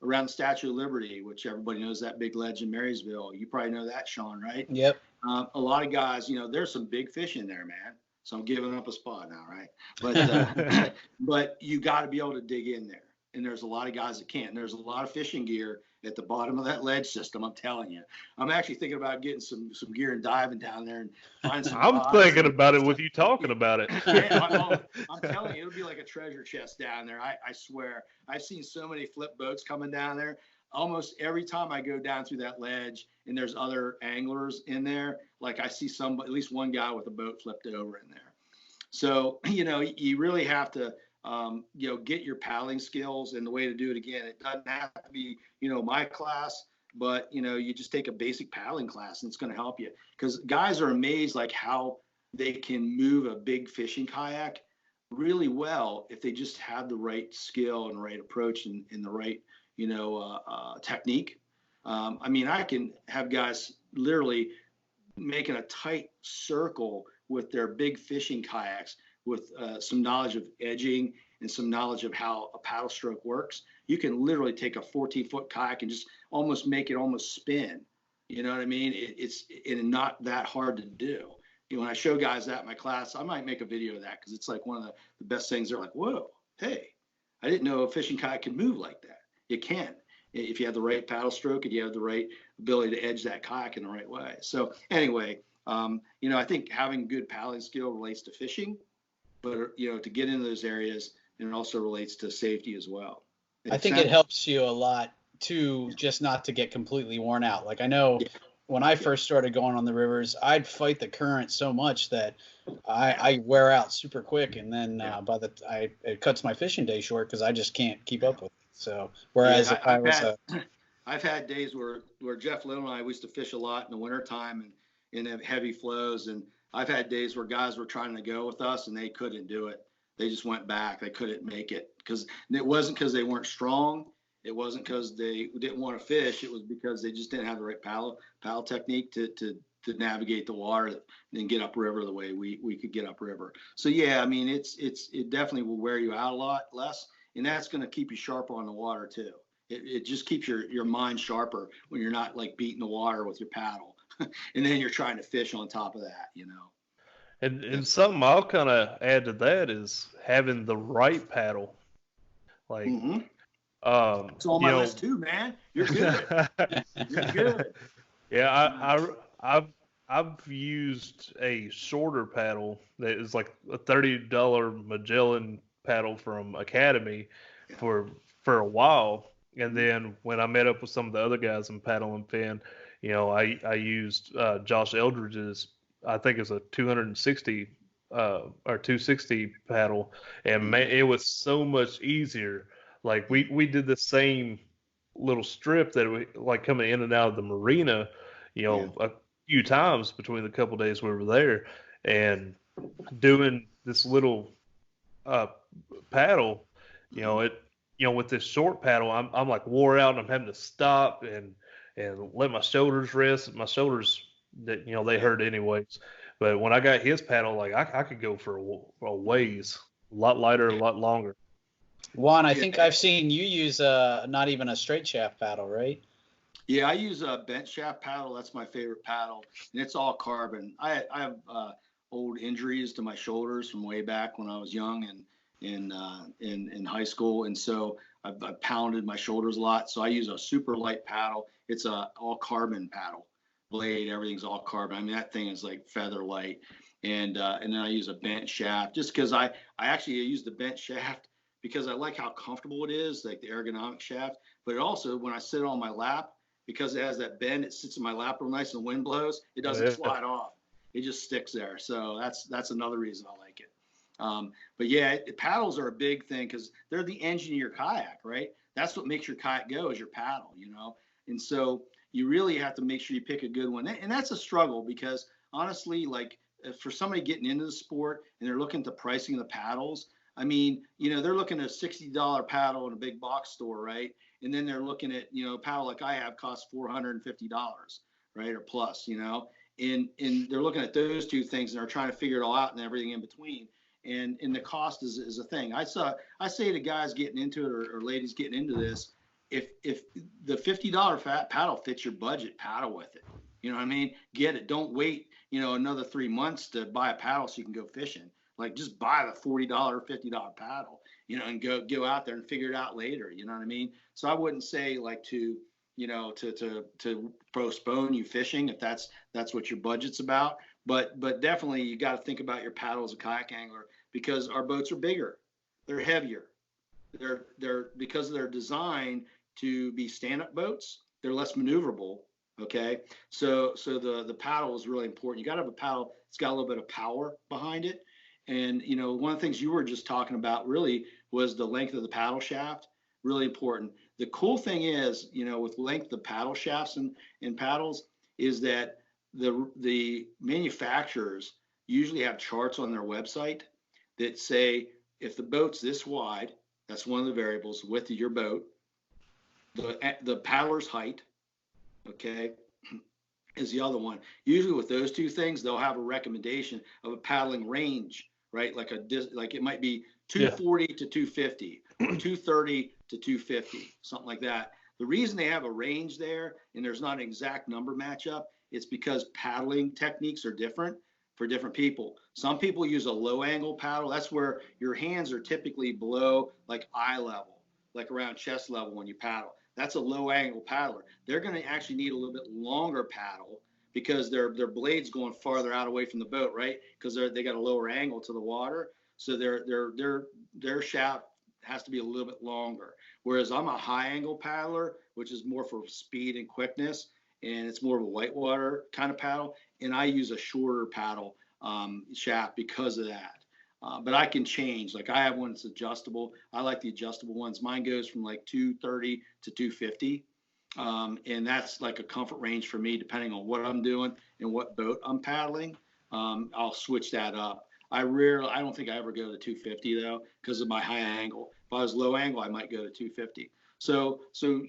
around the Statue of Liberty, which everybody knows, that big ledge in Marysville. You probably know that, Sean, right? Yep. A lot of guys, there's some big fish in there, man. So I'm giving up a spot now, right? But but you got to be able to dig in there. And there's a lot of guys that can't. And there's a lot of fishing gear at the bottom of that ledge system, I'm telling you. I'm actually thinking about getting some gear and diving down there and finding some I'm thinking about it with you talking about it. I'm telling you, it'll be like a treasure chest down there. I swear. I've seen so many flip boats coming down there. Almost every time I go down through that ledge and there's other anglers in there, like I see at least one guy with a boat flipped over in there. So, you really have to, get your paddling skills, and the way to do it, again, it doesn't have to be, my class, but, you just take a basic paddling class and it's going to help you, because guys are amazed like how they can move a big fishing kayak really well if they just have the right skill and right approach and the right, technique. I mean, I can have guys literally making a tight circle with their big fishing kayaks with some knowledge of edging and some knowledge of how a paddle stroke works. You can literally take a 14-foot kayak and just almost make it almost spin. You know what I mean? It's not that hard to do. When I show guys that in my class, I might make a video of that because it's like one of the best things. They're like, whoa, hey, I didn't know a fishing kayak can move like that. It can, if you have the right paddle stroke and you have the right ability to edge that kayak in the right way. So anyway, I think having good paddling skill relates to fishing, but, to get into those areas, and it also relates to safety as well. I think it helps you a lot too, just not to get completely worn out. Like I know when I first started going on the rivers, I'd fight the current so much that I wear out super quick, and then it cuts my fishing day short because I just can't keep up with it. So whereas I've had days where Jeff Little and I used to fish a lot in the wintertime and in heavy flows, and I've had days where guys were trying to go with us and they couldn't do it. They just went back. They couldn't make it because it wasn't because they weren't strong. It wasn't because they didn't want to fish. It was because they just didn't have the right paddle technique to navigate the water and get upriver the way we could get upriver. So yeah, I mean it definitely will wear you out a lot less. and that's going to keep you sharper on the water too. It just keeps your mind sharper when you're not like beating the water with your paddle, and then you're trying to fish on top of that, you know. And something I'll kind of add to that is having the right paddle. Like, it's on my list too, man. You're good. You're good. Yeah, I've used a shorter paddle that is like a $30 Magellan paddle from Academy for a while, and then when I met up with some of the other guys in Paddle and Fin, I used Josh Eldridge's, I think it's a 260 or 260 paddle, and man, it was so much easier. Like we did the same little strip that we like coming in and out of the marina, a few times between the couple days we were there, and doing this little paddle, with this short paddle, I'm like wore out, and I'm having to stop and let my shoulders rest. My shoulders, that they hurt anyways. But when I got his paddle, like I could go for a ways, a lot lighter, a lot longer. Juan, I think I've seen you use not even a straight shaft paddle, right? Yeah, I use a bent shaft paddle. That's my favorite paddle, and it's all carbon. I have old injuries to my shoulders from way back when I was young and in high school, and so I've pounded my shoulders a lot. So I use a super light paddle. It's a all carbon paddle, blade, everything's all carbon. I mean, that thing is like feather light, and then I use a bent shaft just because I actually use the bent shaft because I like how comfortable it is, like the ergonomic shaft. But it also, when I sit on my lap, because it has that bend, it sits in my lap real nice, and the wind blows, it doesn't slide off. It just sticks there. So that's another reason I like it. But yeah, paddles are a big thing because they're the engine of your kayak, right? That's what makes your kayak go, is your paddle, And so you really have to make sure you pick a good one. And that's a struggle because honestly, like for somebody getting into the sport and they're looking at the pricing of the paddles, I mean, they're looking at a $60 paddle in a big box store, right? And then they're looking at, a paddle like I have costs $450, right? Or plus, and they're looking at those two things and they're trying to figure it all out and everything in between. And the cost is a thing. I say to guys getting into it or ladies getting into this, if the $50 paddle fits your budget, paddle with it. You know what I mean? Get it. Don't wait, another 3 months to buy a paddle so you can go fishing. Like just buy the $40, $50 paddle, and go out there and figure it out later. You know what I mean? So I wouldn't say like to postpone you fishing if that's what your budget's about. But definitely you got to think about your paddle as a kayak angler because our boats are bigger, they're heavier, they're because they're designed to be stand-up boats. They're less maneuverable. Okay, so the paddle is really important. You got to have a paddle that's got a little bit of power behind it. And one of the things you were just talking about really was the length of the paddle shaft. Really important. The cool thing is, with length of paddle shafts and paddles, is that the manufacturers usually have charts on their website that say if the boat's this wide, that's one of the variables, width of your boat, the paddler's height, okay, is the other one. Usually with those two things, they'll have a recommendation of a paddling range, right? Like it might be 240 to 250 or 230 to 250, something like that. The reason they have a range there and there's not an exact number matchup, it's because paddling techniques are different for different people. Some people use a low angle paddle. That's where your hands are typically below like eye level, like around chest level when you paddle. That's a low angle paddler. They're going to actually need a little bit longer paddle because their blade's going farther out away from the boat, right? Because they got a lower angle to the water. So their shaft has to be a little bit longer. Whereas I'm a high angle paddler, which is more for speed and quickness, and it's more of a whitewater kind of paddle. And I use a shorter paddle shaft because of that. But I can change. Like I have one that's adjustable. I like the adjustable ones. Mine goes from like 230 to 250. And that's like a comfort range for me, depending on what I'm doing and what boat I'm paddling. I'll switch that up. I don't think I ever go to 250 though, because of my high angle. If I was low angle, I might go to 250. So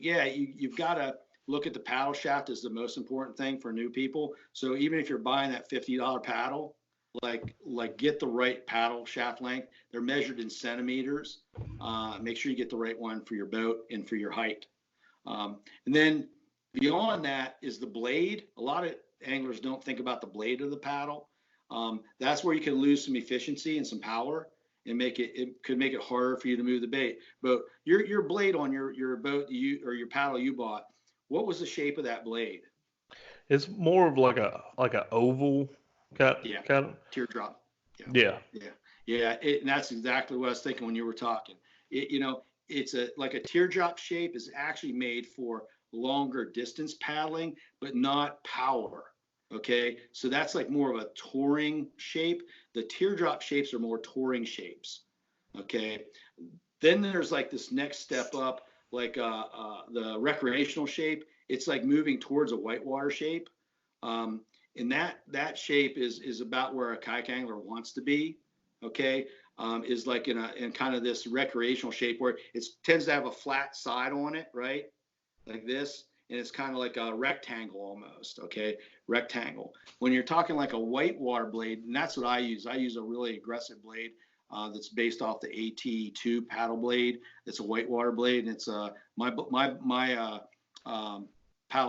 yeah, you've got to look at the paddle shaft as the most important thing for new people. So even if you're buying that $50 paddle, like get the right paddle shaft length. They're measured in centimeters. Make sure you get the right one for your boat and for your height. And then beyond that is the blade. A lot of anglers don't think about the blade of the paddle. That's where you can lose some efficiency and some power, and it could make it harder for you to move the bait. But your blade on your boat or your paddle you bought, what was the shape of that blade? It's more of like a oval kind of. Teardrop. Yeah. And that's exactly what I was thinking when you were talking. It's like a teardrop shape is actually made for longer distance paddling, but not power. Okay, so that's like more of a touring shape. The teardrop shapes are more touring shapes. Okay, then there's like this next step up, like the recreational shape. It's like moving towards a whitewater shape, and that shape is about where a kayak angler wants to be. Okay, is like in kind of this recreational shape where it tends to have a flat side on it, right, like this. And it's kind of like a rectangle almost, okay? Rectangle. When you're talking like a whitewater blade, and that's what I use a really aggressive blade that's based off the AT2 paddle blade. It's a whitewater blade, and it's my paddle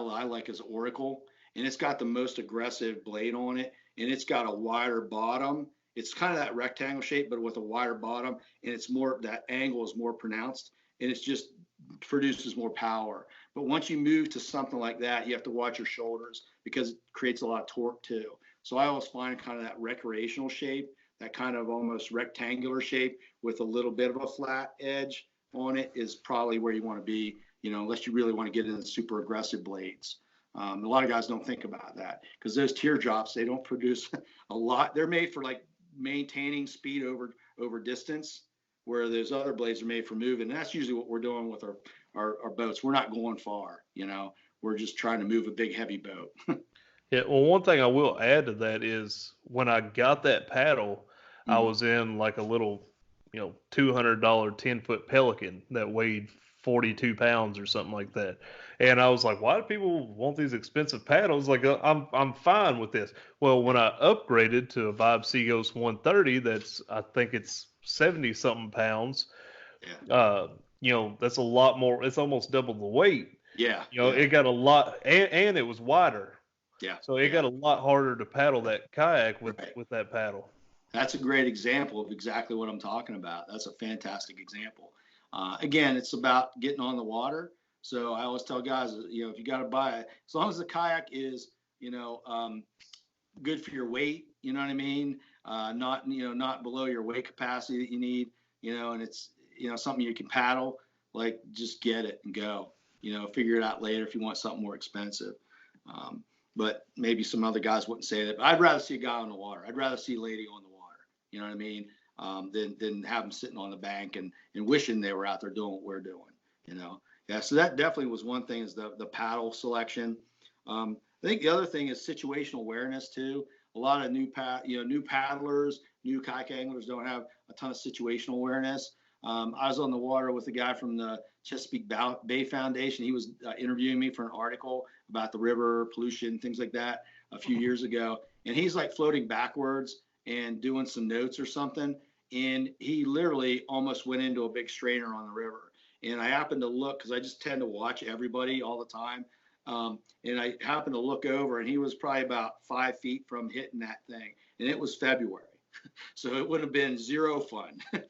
that I like is Oracle, and it's got the most aggressive blade on it, and it's got a wider bottom. It's kind of that rectangle shape, but with a wider bottom, and it's more, that angle is more pronounced, and it's just produces more power. But once you move to something like that, you have to watch your shoulders because it creates a lot of torque too. So I always find kind of that recreational shape, that kind of almost rectangular shape with a little bit of a flat edge on it is probably where you want to be, unless you really want to get into super aggressive blades. A lot of guys don't think about that because those teardrops, they don't produce a lot. They're made for like maintaining speed over distance, where those other blades are made for moving. And that's usually what we're doing with our boats. We're not going far, we're just trying to move a big, heavy boat. Yeah. Well, one thing I will add to that is when I got that paddle, I was in like a little, $200 10-foot Pelican that weighed 42 pounds or something like that. And I was like, why do people want these expensive paddles? Like, I'm fine with this. Well, when I upgraded to a Vibe Seaghost 130, I think it's 70 something pounds. Yeah. That's a lot more. It's almost double the weight. Yeah. It got a lot, and it was wider. Yeah. So it got a lot harder to paddle that kayak with that paddle. That's a great example of exactly what I'm talking about. That's a fantastic example. Again, it's about getting on the water. So I always tell guys, if you got to buy it, as long as the kayak is, good for your weight, you know what I mean? Not below your weight capacity that you need, and it's, something you can paddle, like just get it and go, figure it out later if you want something more expensive. But maybe some other guys wouldn't say that, but I'd rather see a guy on the water. I'd rather see a lady on the water, you know what I mean? Than have them sitting on the bank and wishing they were out there doing what we're doing, Yeah, so that definitely was one thing, is the paddle selection. I think the other thing is situational awareness too. A lot of new paddlers, new kayak anglers don't have a ton of situational awareness. I was on the water with a guy from the Chesapeake Bay Foundation. He was interviewing me for an article about the river pollution, things like that, a few years ago. And he's like floating backwards and doing some notes or something. And he literally almost went into a big strainer on the river. And I happened to look, because I just tend to watch everybody all the time. And I happened to look over, and he was probably about 5 feet from hitting that thing. And it was February. So it would have been zero fun, and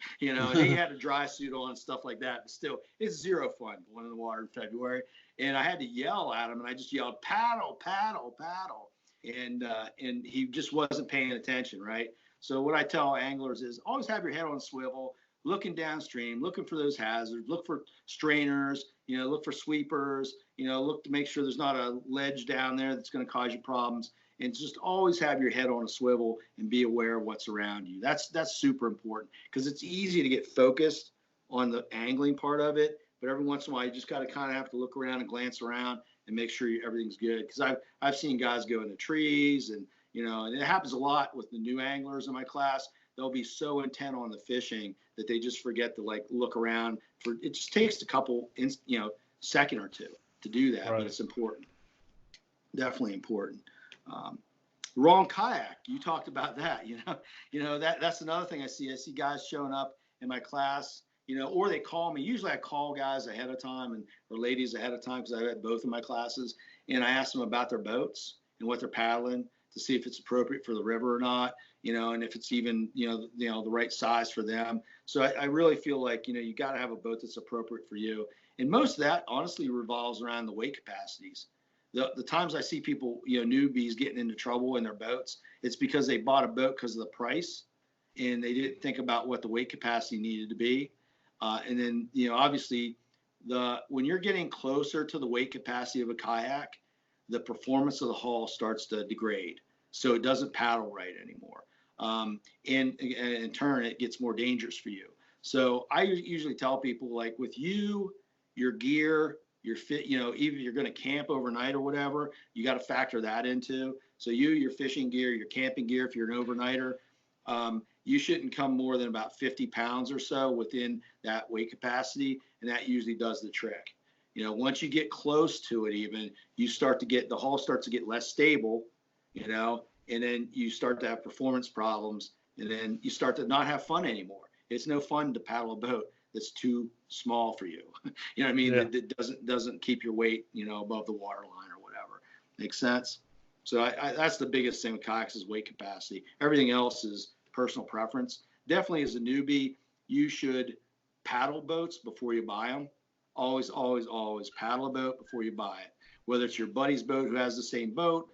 he had a dry suit on and stuff like that. But still, it's zero fun going in the water in February. And I had to yell at him, and I just yelled, paddle, paddle, paddle. And he just wasn't paying attention, right? So what I tell anglers is always have your head on a swivel, looking downstream, looking for those hazards, look for strainers, look for sweepers, look to make sure there's not a ledge down there that's going to cause you problems. And just always have your head on a swivel and be aware of what's around you. That's super important, because it's easy to get focused on the angling part of it, but every once in a while you just got to kind of have to look around and glance around and make sure everything's good. Because I've seen guys go into trees, and and it happens a lot with the new anglers in my class. They'll be so intent on the fishing that they just forget to look around. It just takes a couple second or two to do that, right. But it's important, definitely important. Wrong kayak. You talked about that. That's another thing I see. I see guys showing up in my class, or they call me. Usually I call guys ahead of time or ladies ahead of time because I had both in my classes, and I ask them about their boats and what they're paddling to see if it's appropriate for the river or not, and if it's even, the right size for them. So I really feel like, you got to have a boat that's appropriate for you. And most of that honestly revolves around the weight capacities. The times I see people, newbies getting into trouble in their boats, it's because they bought a boat because of the price and they didn't think about what the weight capacity needed to be. And then, obviously when you're getting closer to the weight capacity of a kayak, the performance of the hull starts to degrade. So it doesn't paddle right anymore. And in turn, it gets more dangerous for you. So I usually tell people, like, with you, your gear, your fit, even if you're going to camp overnight or whatever, you got to factor that into. So your fishing gear, your camping gear, if you're an overnighter, you shouldn't come more than about 50 pounds or so within that weight capacity. And that usually does the trick. Once you get close to it, even the hull starts to get less stable, and then you start to have performance problems, and then you start to not have fun anymore. It's no fun to paddle a boat that's too small for you. You know what I mean? Yeah. That doesn't keep your weight, above the water line or whatever. Makes sense? So that's the biggest thing with kayaks is weight capacity. Everything else is personal preference. Definitely as a newbie, you should paddle boats before you buy them. Always, always, always paddle a boat before you buy it. Whether it's your buddy's boat who has the same boat,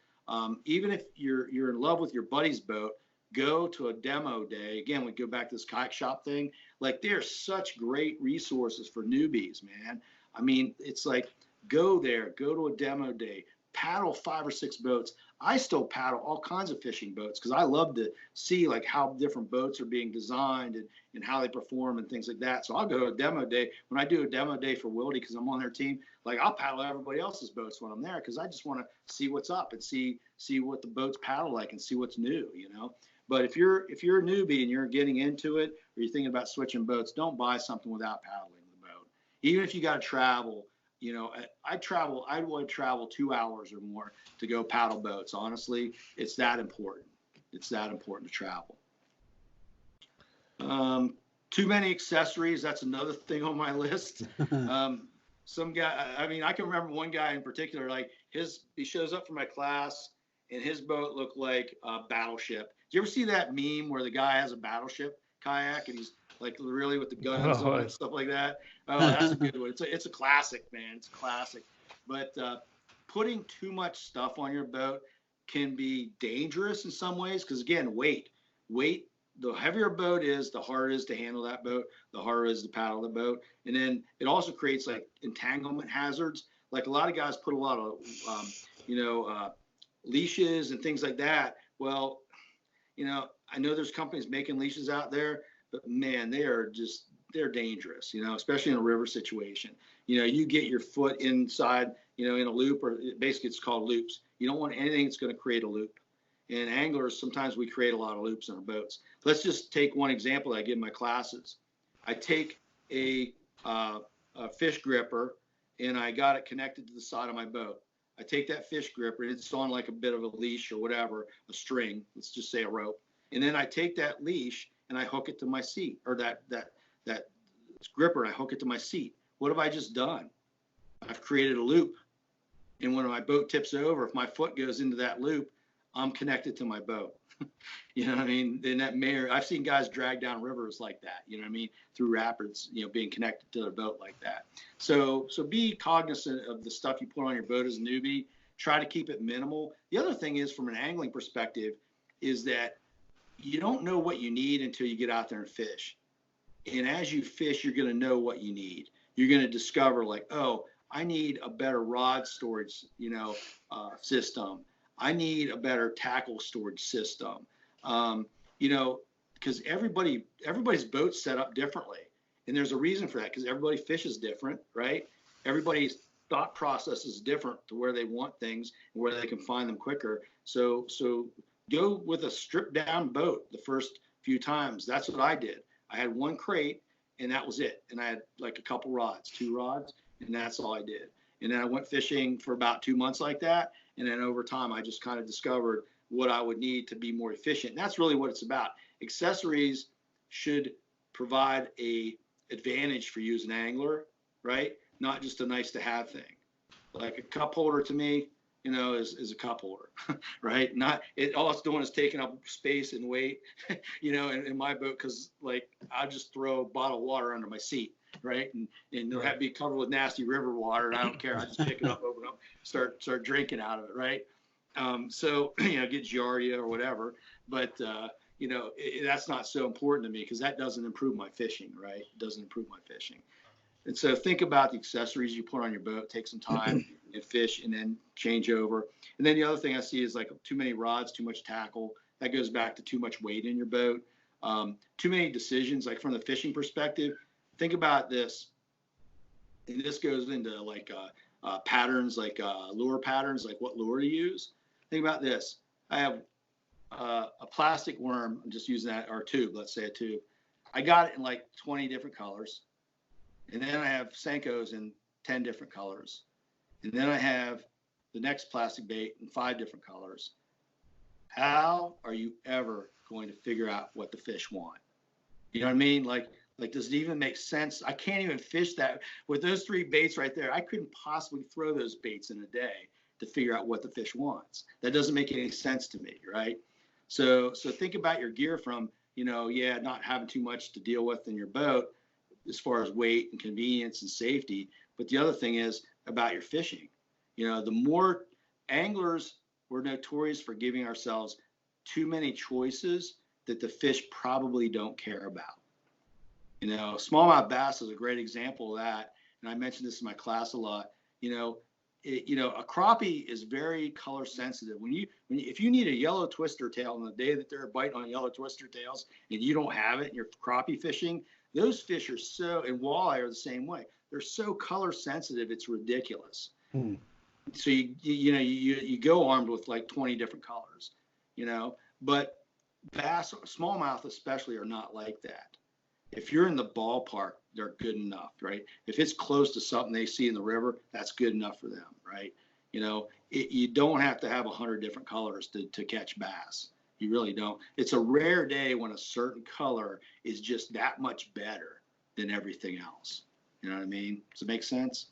even if you're in love with your buddy's boat, go to a demo day. Again, we go back to this kayak shop thing. Like, there's such great resources for newbies, man. I mean, it's like, go there, go to a demo day, paddle 5 or 6 boats. I still paddle all kinds of fishing boats because I love to see like how different boats are being designed and how they perform and things like that. So I'll go to a demo day. When I do a demo day for Wildy, because I'm on their team, like, I'll paddle everybody else's boats when I'm there because I just want to see what's up and see what the boats paddle like and see what's new, But if you're a newbie and you're getting into it or you're thinking about switching boats, don't buy something without paddling the boat. Even if you got to travel, I would travel 2 hours or more to go paddle boats. Honestly, it's that important. It's that important to travel. Too many accessories. That's another thing on my list. Some guy, I can remember one guy in particular, like he shows up for my class and his boat looked like a battleship. Did you ever see that meme where the guy has a battleship kayak and he's like really with the guns on it and stuff like that? Oh, that's a good one. It's a classic, man. It's a classic. But putting too much stuff on your boat can be dangerous in some ways because, again, weight. The heavier a boat is, the harder it is to handle that boat, the harder it is to paddle the boat. And then it also creates like entanglement hazards. Like, a lot of guys put a lot of, leashes and things like that. Well, I know there's companies making leashes out there, but man, they're dangerous, especially in a river situation. You get your foot inside, in a loop, or basically it's called loops. You don't want anything that's going to create a loop. And anglers, sometimes we create a lot of loops in our boats. Let's just take one example that I give in my classes. I take a fish gripper and I got it connected to the side of my boat. I take that fish gripper and it's on like a bit of a leash or whatever, a string, let's just say a rope. And then I take that leash and I hook it to my seat, or that gripper, and I hook it to my seat. What have I just done? I've created a loop. And when my boat tips over, if my foot goes into that loop, I'm connected to my boat. You know what I mean? Then that I've seen guys drag down rivers like that, through rapids, being connected to their boat like that. So be cognizant of the stuff you put on your boat as a newbie. Try to keep it minimal. The other thing is, from an angling perspective, is that you don't know what you need until you get out there and fish. And as you fish, you're going to know what you need. You're going to discover, like, oh, I need a better rod storage, system. I need a better tackle storage system, because everybody's boat's set up differently. And there's a reason for that, because everybody fishes different, right? Everybody's thought process is different to where they want things and where they can find them quicker. So go with a stripped down boat the first few times. That's what I did. I had one crate and that was it. And I had like a couple rods, 2 rods, and that's all I did. And then I went fishing for about 2 months like that. And then over time, I just kind of discovered what I would need to be more efficient. And that's really what it's about. Accessories should provide a advantage for you as an angler, right? Not just a nice to have thing. Like a cup holder to me, you know, is a cup holder, right? Not it. All it's doing is taking up space and weight, you know, in my boat, because like I just throw a bottle of water under my seat, right? And it'll have to be covered with nasty river water, and I don't care. I just pick it up, open up, start drinking out of it, right? So you know, get Giardia or whatever, but you know, that's not so important to me because that doesn't improve my fishing, right? It doesn't improve my fishing. And so think about the accessories you put on your boat, take some time and fish, and then change over. And then the other thing I see is like too many rods, too much tackle. That goes back to too much weight in your boat. Too many decisions, like from the fishing perspective. Think about this. And this goes into like patterns, like lure patterns, like what lure to use. Think about this. I have a plastic worm. I'm just using that, or a tube, let's say a tube. I got it in like 20 different colors. And then I have Senkos in 10 different colors. And then I have the next plastic bait in 5 different colors. How are you ever going to figure out what the fish want? You know what I mean? Like, does it even make sense? I can't even fish that with those 3 baits right there. I couldn't possibly throw those baits in a day to figure out what the fish wants. That doesn't make any sense to me, right? So think about your gear from, you know, not having too much to deal with in your boat as far as weight and convenience and safety. But the other thing is about your fishing. You know, the more anglers, we're notorious for giving ourselves too many choices that the fish probably don't care about. You know, smallmouth bass is a great example of that. And I mentioned this in my class a lot. You know, a crappie is very color sensitive. If you need a yellow twister tail on the day that they're biting on yellow twister tails and you don't have it and you're crappie fishing, those fish are so, and walleye are the same way. They're so color sensitive, it's ridiculous. So you go armed with like 20 different colors, you know. But bass, smallmouth especially, are not like that. If you're in the ballpark, they're good enough, right? If it's close to something they see in the river, that's good enough for them, right? You know, you don't have to have 100 different colors to catch bass. You really don't. It's a rare day when a certain color is just that much better than everything else. You know what I mean? Does it make sense?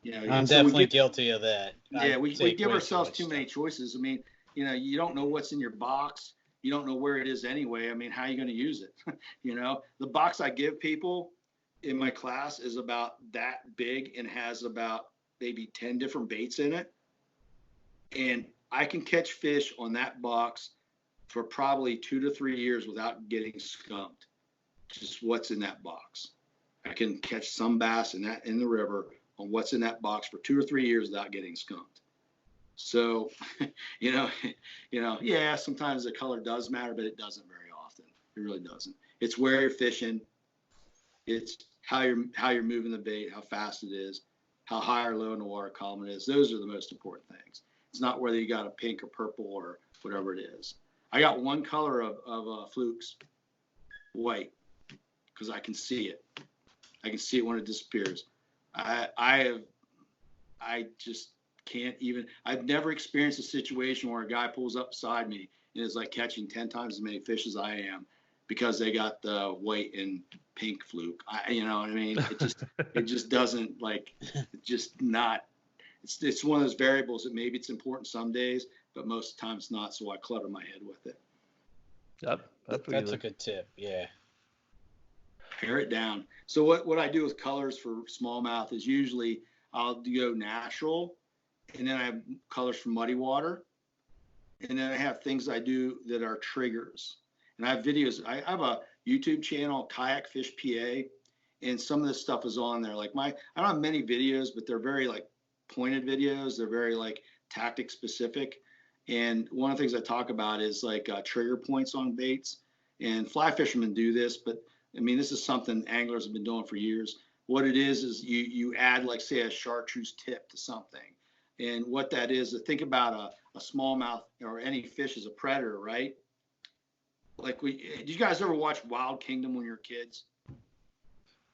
You know, I'm definitely guilty of that. Yeah, we give ourselves too many choices. I mean, you know, you don't know what's in your box. You don't know where it is anyway. I mean, how are you going to use it? You know, the box I give people in my class is about that big and has about maybe 10 different baits in it. And I can catch fish on that box for probably 2 to 3 years without getting skunked. Just what's in that box. I can catch some bass in the river on what's in that box for 2 or 3 years without getting skunked. So, you know, yeah, sometimes the color does matter, but it doesn't very often. It really doesn't. It's where you're fishing. It's how you're moving the bait, how fast it is, how high or low in the water column it is. Those are the most important things. It's not whether you got a pink or purple or whatever it is. I got one color of flukes, white, because I can see it. I can see it when it disappears. I just can't even. I've never experienced a situation where a guy pulls up beside me and is like catching 10 times as many fish as I am because they got the white and pink fluke. You know what I mean? It just doesn't, like, it's just not. It's one of those variables that maybe it's important some days, but most of the time it's not. So I clutter my head with it. Yep, that's a good tip. Yeah. Pare it down. So what I do with colors for smallmouth is usually I'll go natural, and then I have colors for muddy water, and then I have things I do that are triggers. And I have videos. I have a YouTube channel, Kayak Fish PA, and some of this stuff is on there. Like I don't have many videos, but they're very like pointed videos. They're very like tactic specific. And one of the things I talk about is like trigger points on baits. And fly fishermen do this, but I mean, this is something anglers have been doing for years. What it is you add, like, say, a chartreuse tip to something. And what that is, think about a smallmouth or any fish as a predator, right? Like, did you guys ever watch Wild Kingdom when you were kids?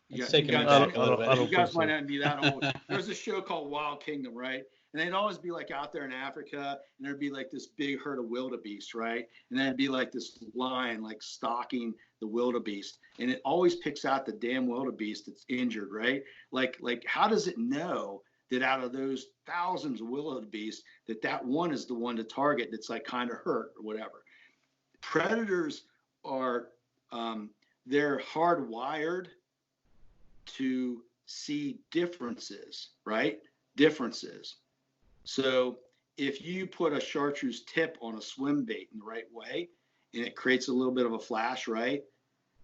It's you taking me guys, back a I little don't- I bit. don't you guys think might so. not be that old. There's a show called Wild Kingdom, right? And they'd always be like out there in Africa, and there'd be like this big herd of wildebeest, right? And then it'd be like this lion like stalking the wildebeest, and it always picks out the damn wildebeest that's injured, right? Like how does it know that out of those thousands of wildebeest that one is the one to target that's like kind of hurt or whatever? Predators are they're hardwired to see differences, right? Differences. So if you put a chartreuse tip on a swim bait in the right way, and it creates a little bit of a flash, right?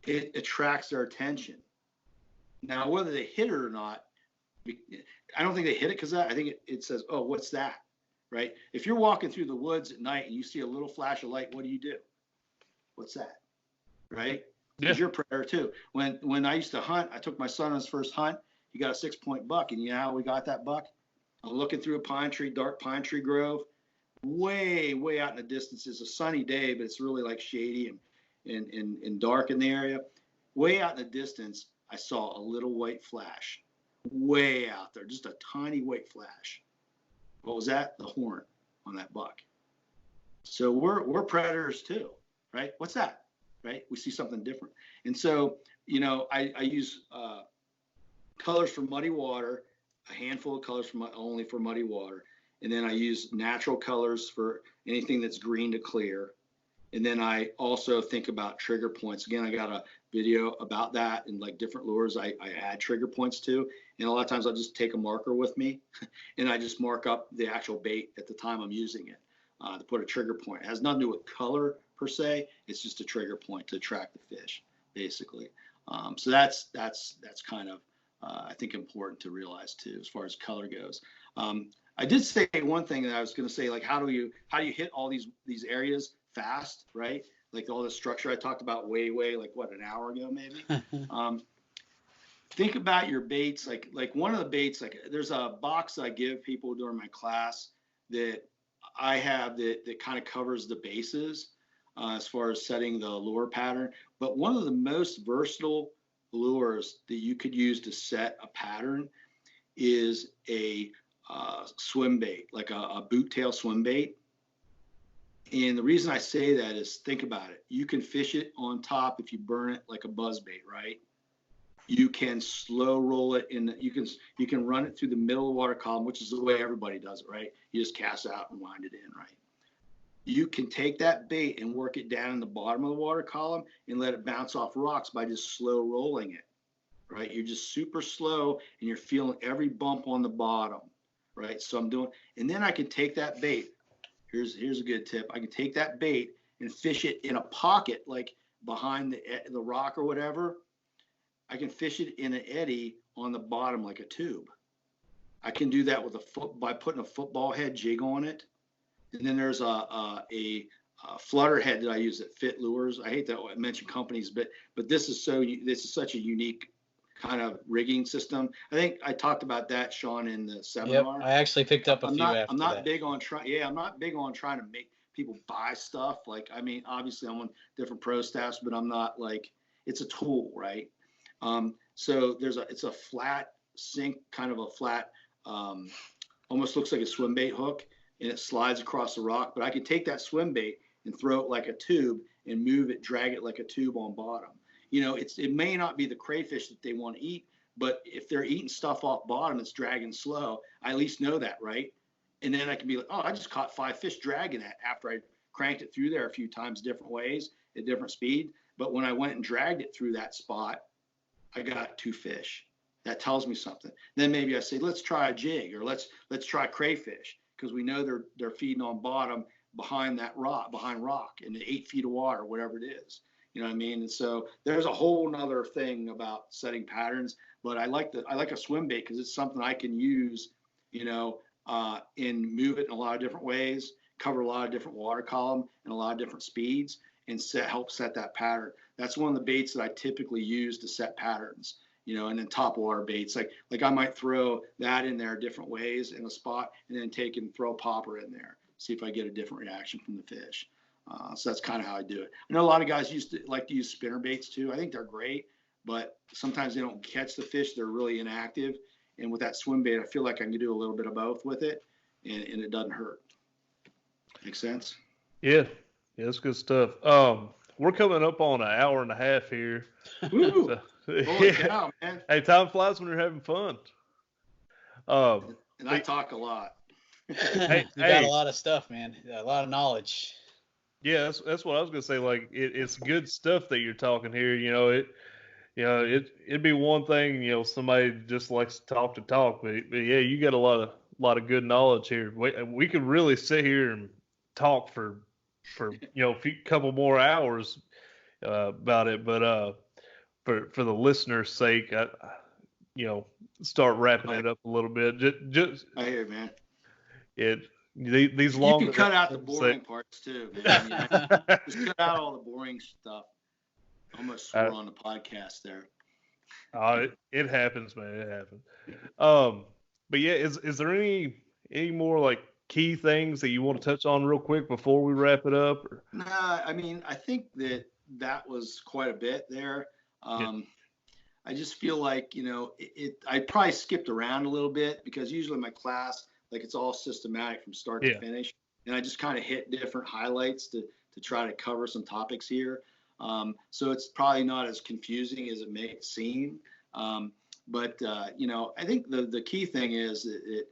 It attracts their attention. Now, whether they hit it or not, I don't think they hit it because I think it says, oh, what's that? Right? If you're walking through the woods at night and you see a little flash of light, what do? What's that? Right? Because you're a predator too. When I used to hunt, I took my son on his first hunt. He got a 6-point buck, and you know how we got that buck? I'm looking through a dark pine tree grove, way out in the distance. It's a sunny day, but it's really like shady and dark in the area. Way out in the distance, I saw a little white flash, way out there, just a tiny white flash. What was that? The horn on that buck. So we're predators too, right? What's that? Right? We see something different. And so, you know, I use colors for muddy water, a handful of colors only for muddy water. And then I use natural colors for anything that's green to clear. And then I also think about trigger points. Again, I got a video about that and like different lures I add trigger points to. And a lot of times I'll just take a marker with me and I just mark up the actual bait at the time I'm using it to put a trigger point. It has nothing to do with color per se. It's just a trigger point to attract the fish, basically. So that's kind of I think important to realize too, as far as color goes. I did say one thing that I was going to say, like how do you hit all these areas fast, right? Like all the structure I talked about way like what, an hour ago maybe. Think about your baits. Like one of the baits, like there's a box I give people during my class that I have that kind of covers the bases as far as setting the lure pattern. But one of the most versatile lures that you could use to set a pattern is a swim bait, like a boot tail swim bait. And the reason I say that is, think about it. You can fish it on top if you burn it like a buzz bait, right? You can slow roll it in. You can run it through the middle of the water column, which is the way everybody does it, right? You just cast out and wind it in, right? You can take that bait and work it down in the bottom of the water column and let it bounce off rocks by just slow rolling it, right? You're just super slow and you're feeling every bump on the bottom, right? So I'm doing, and then I can take that bait. Here's a good tip. I can take that bait and fish it in a pocket, like behind the rock or whatever. I can fish it in an eddy on the bottom like a tube. I can do that with by putting a football head jig on it. And then there's a flutter head that I use at Fit Lures. I hate that I mention companies, but this is such a unique kind of rigging system. I think I talked about that, Sean, in the seminar. Yep, I actually picked up a few after that. I'm not big on trying to make people buy stuff. Like, I mean, obviously I'm on different pro staffs, but I'm not like, it's a tool, right? So it's a flat sink, kind of a flat, almost looks like a swim bait hook, and it slides across the rock. But I could take that swim bait and throw it like a tube and move it, drag it like a tube on bottom. You know, it may not be the crayfish that they want to eat, but if they're eating stuff off bottom, it's dragging slow. I at least know that, right? And then I can be like, oh, I just caught 5 fish dragging that after I cranked it through there a few times, different ways at different speed. But when I went and dragged it through that spot, I got 2 fish. That tells me something. Then maybe I say, let's try a jig, or let's try crayfish, because we know they're feeding on bottom behind rock in the 8 feet of water, whatever it is. You know what I mean? And so there's a whole nother thing about setting patterns, but I like a swim bait because it's something I can use, you know, and move it in a lot of different ways, cover a lot of different water column and a lot of different speeds, and help set that pattern. That's one of the baits that I typically use to set patterns, you know. And then top water baits, like I might throw that in there different ways in a spot, and then take and throw a popper in there, see if I get a different reaction from the fish. So that's kind of how I do it. I know a lot of guys like to use spinner baits too. I think they're great, but sometimes they don't catch the fish. They're really inactive. And with that swim bait, I feel like I can do a little bit of both with it, and it doesn't hurt. Make sense? Yeah, that's good stuff. We're coming up on an hour and a half here. Woo! So, Holy yeah. cow, man. Hey, time flies when you're having fun. And I talk a lot. You got a lot of stuff, man. A lot of knowledge. Yeah, that's what I was gonna say. Like, it's good stuff that you're talking here. It'd be one thing, somebody just likes to talk, but yeah, you got a lot of good knowledge here. We could really sit here and talk for a couple more hours about it, but for the listener's sake, I start wrapping it up a little bit. Just I hear, man. These long. You can cut out the boring parts too, man. Just cut out all the boring stuff. I almost swore on the podcast there. It happens, man. It happens. But yeah, is there any more like key things that you want to touch on real quick before we wrap it up? Or? Nah, I mean, I think that was quite a bit there. I just feel like, I probably skipped around a little bit because usually my class, like it's all systematic from start to finish. And I just kind of hit different highlights to try to cover some topics here. So it's probably not as confusing as it may seem. But I think the key thing is that,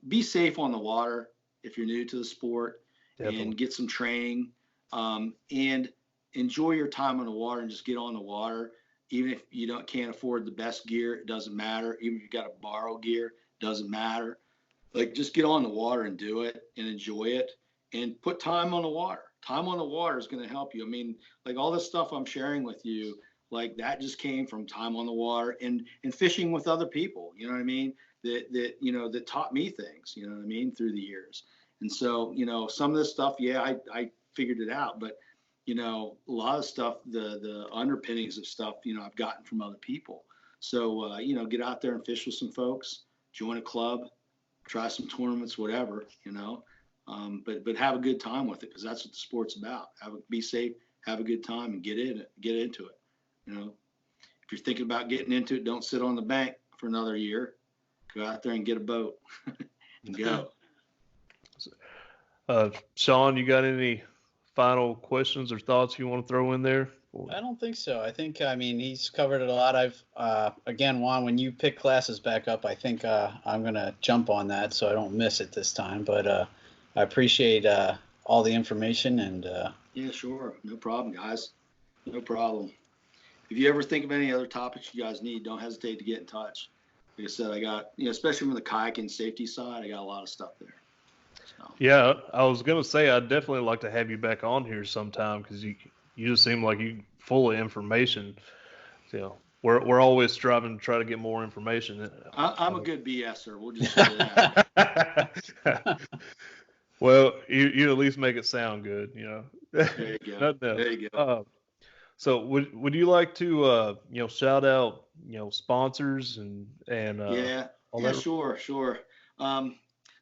be safe on the water if you're new to the sport. Definitely. And get some training, and enjoy your time on the water and just get on the water. Even if you can't afford the best gear, it doesn't matter. Even if you got to borrow gear, it doesn't matter. Like, just get on the water and do it and enjoy it and put time on the water. Time on the water is going to help you. I mean, like all this stuff I'm sharing with you, like that just came from time on the water and fishing with other people, you know what I mean? That taught me things, you know what I mean, through the years. And so, some of this stuff, I figured it out, but a lot of stuff, the underpinnings of stuff, I've gotten from other people. So, get out there and fish with some folks, join a club, try some tournaments, whatever, but have a good time with it, because that's what the sport's about. Be safe, have a good time, and get into it. If you're thinking about getting into it, don't sit on the bank for another year. Go out there and get a boat and go. Sean, you got any final questions or thoughts you want to throw in there? I don't think so. I mean, he's covered it a lot. Again, Juan, when you pick classes back up, I think I'm going to jump on that so I don't miss it this time. But I appreciate all the information. And yeah, sure. No problem, guys. No problem. If you ever think of any other topics you guys need, don't hesitate to get in touch. Like I said, I got, especially from the kayak and safety side, I got a lot of stuff there. So. Yeah, I was going to say, I'd definitely like to have you back on here sometime, because you just seem like you full of information. We're always striving to try to get more information. I'm a good BSer. We'll just say that. Well, you at least make it sound good, There you go. There you go. So would you like to shout out sponsors and all that? Sure.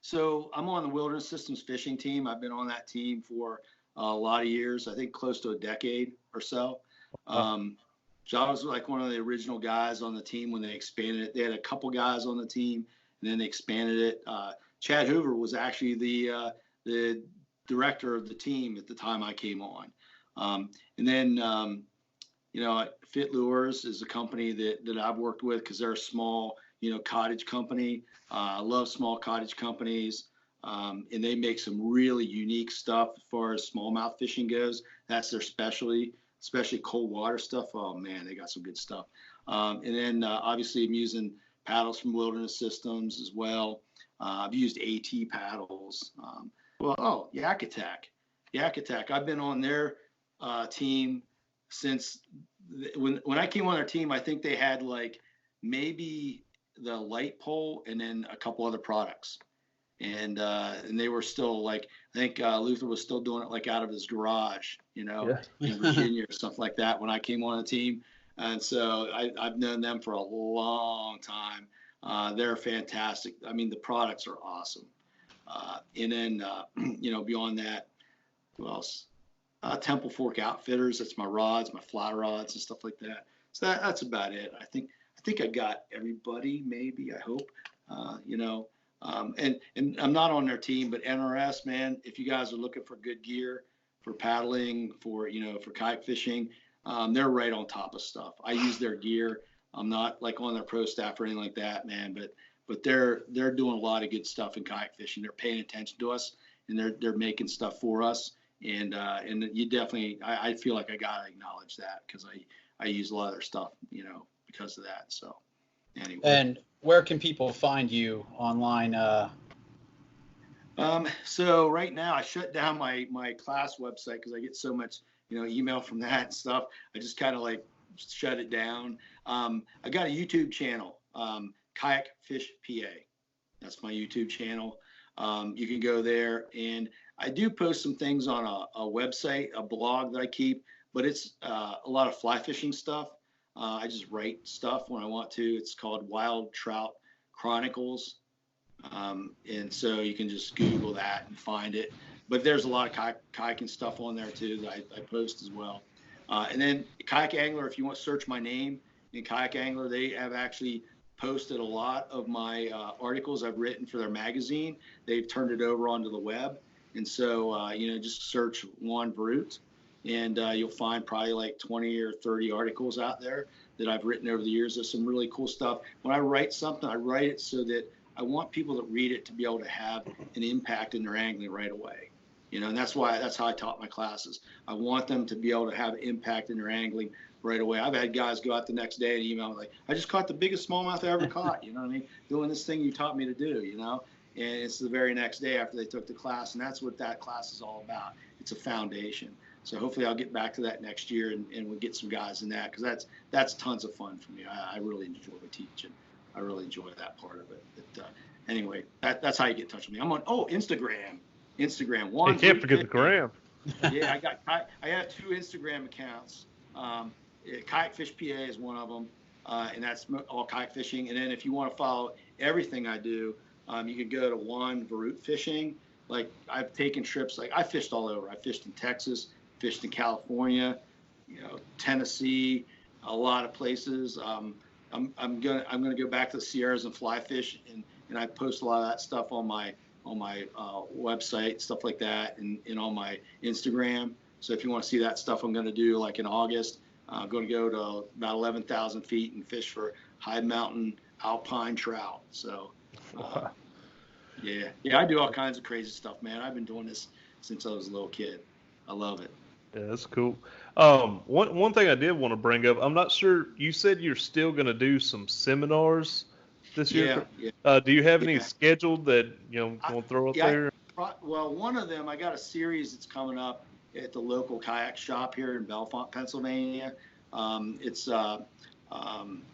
So I'm on the Wilderness Systems fishing team. I've been on that team for a lot of years. I think close to a decade or so. So I was like one of the original guys on the team when they expanded it. They had a couple guys on the team, and then they expanded it. Chad Hoover was actually the director of the team at the time I came on. And then, Fit Lures is a company that I've worked with, because they're a small, cottage company. I love small cottage companies. And they make some really unique stuff as far as smallmouth fishing goes. That's their specialty, especially cold water stuff. Oh man, they got some good stuff. And then obviously I'm using paddles from Wilderness Systems as well. I've used AT paddles. Yak Attack. I've been on their team since when I came on their team. I think they had like maybe the light pole and then a couple other products, and they were still like, I think Luther was still doing it like out of his garage, in Virginia or something like that when I came on the team. And so I've known them for a long time. They're fantastic. I mean, the products are awesome. And then, beyond that, who else? Temple Fork Outfitters. That's my rods, my fly rods and stuff like that. So that's about it. I think I got everybody. Maybe, I hope. And I'm not on their team, but NRS, man, if you guys are looking for good gear for paddling, for kayak fishing, they're right on top of stuff. I use their gear. I'm not like on their pro staff or anything like that, man, but they're doing a lot of good stuff in kayak fishing. They're paying attention to us, and they're making stuff for us. And you definitely, I feel like I gotta acknowledge that, because I use a lot of their stuff, because of that. So anyway. And where can people find you online? So right now I shut down my class website because I get so much, email from that and stuff. I just kind of like shut it down. I got a YouTube channel, Kayak Fish PA. That's my YouTube channel. You can go there, and I do post some things on a website, a blog that I keep, but it's a lot of fly fishing stuff. I just write stuff when I want to. It's called Wild Trout Chronicles. And so you can just Google that and find it. But there's a lot of kayaking stuff on there too that I post as well. And then Kayak Angler, if you want to search my name in Kayak Angler, they have actually posted a lot of my articles I've written for their magazine. They've turned it over onto the web. And so, just search Juan Veruete, and you'll find probably like 20 or 30 articles out there that I've written over the years. There's some really cool stuff. When I write something, I write it so that I want people that read it to be able to have an impact in their angling right away. And that's how I taught my classes. I want them to be able to have impact in their angling right away. I've had guys go out the next day and email me like, I just caught the biggest smallmouth I ever caught, you know what I mean? Doing this thing you taught me to do, and it's the very next day after they took the class. And that's what that class is all about. It's a foundation. So hopefully I'll get back to that next year and we'll get some guys in that, because that's tons of fun for me. I really enjoy teaching. I really enjoy that part of it. But anyway, that's how you get in touch with me. I'm on Instagram. One. You can't forget the gram. Yeah, I have 2 Instagram accounts. Kayak Fish PA is one of them, and that's all kayak fishing. And then if you want to follow everything I do, you can go to Juan Veruete Fishing. Like, I've taken trips. Like, I fished all over. I fished in Texas, fished in California, Tennessee, a lot of places. I'm gonna go back to the Sierras and fly fish, and I post a lot of that stuff on my website, stuff like that, and on my Instagram. So if you want to see that stuff, I'm going to do like in August. I'm going to go to about 11,000 feet and fish for high mountain alpine trout. So yeah, I do all kinds of crazy stuff, man. I've been doing this since I was a little kid. I love it. Yeah, that's cool. One thing I did want to bring up, I'm not sure, you said you're still going to do some seminars this year. Yeah. Do you have any scheduled that want to throw up there? Well, one of them, I got a series that's coming up at the local kayak shop here in Bellefonte, Pennsylvania. It's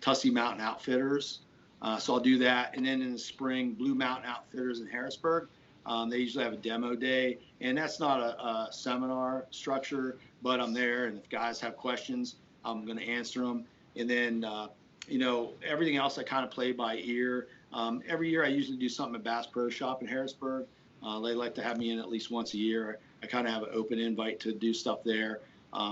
Tussey Mountain Outfitters. So I'll do that. And then in the spring, Blue Mountain Outfitters in Harrisburg. They usually have a demo day, and that's not a seminar structure, but I'm there, and if guys have questions, I'm going to answer them. And then, everything else I kind of play by ear. Every year I usually do something at Bass Pro Shop in Harrisburg. They like to have me in at least once a year. I kind of have an open invite to do stuff there.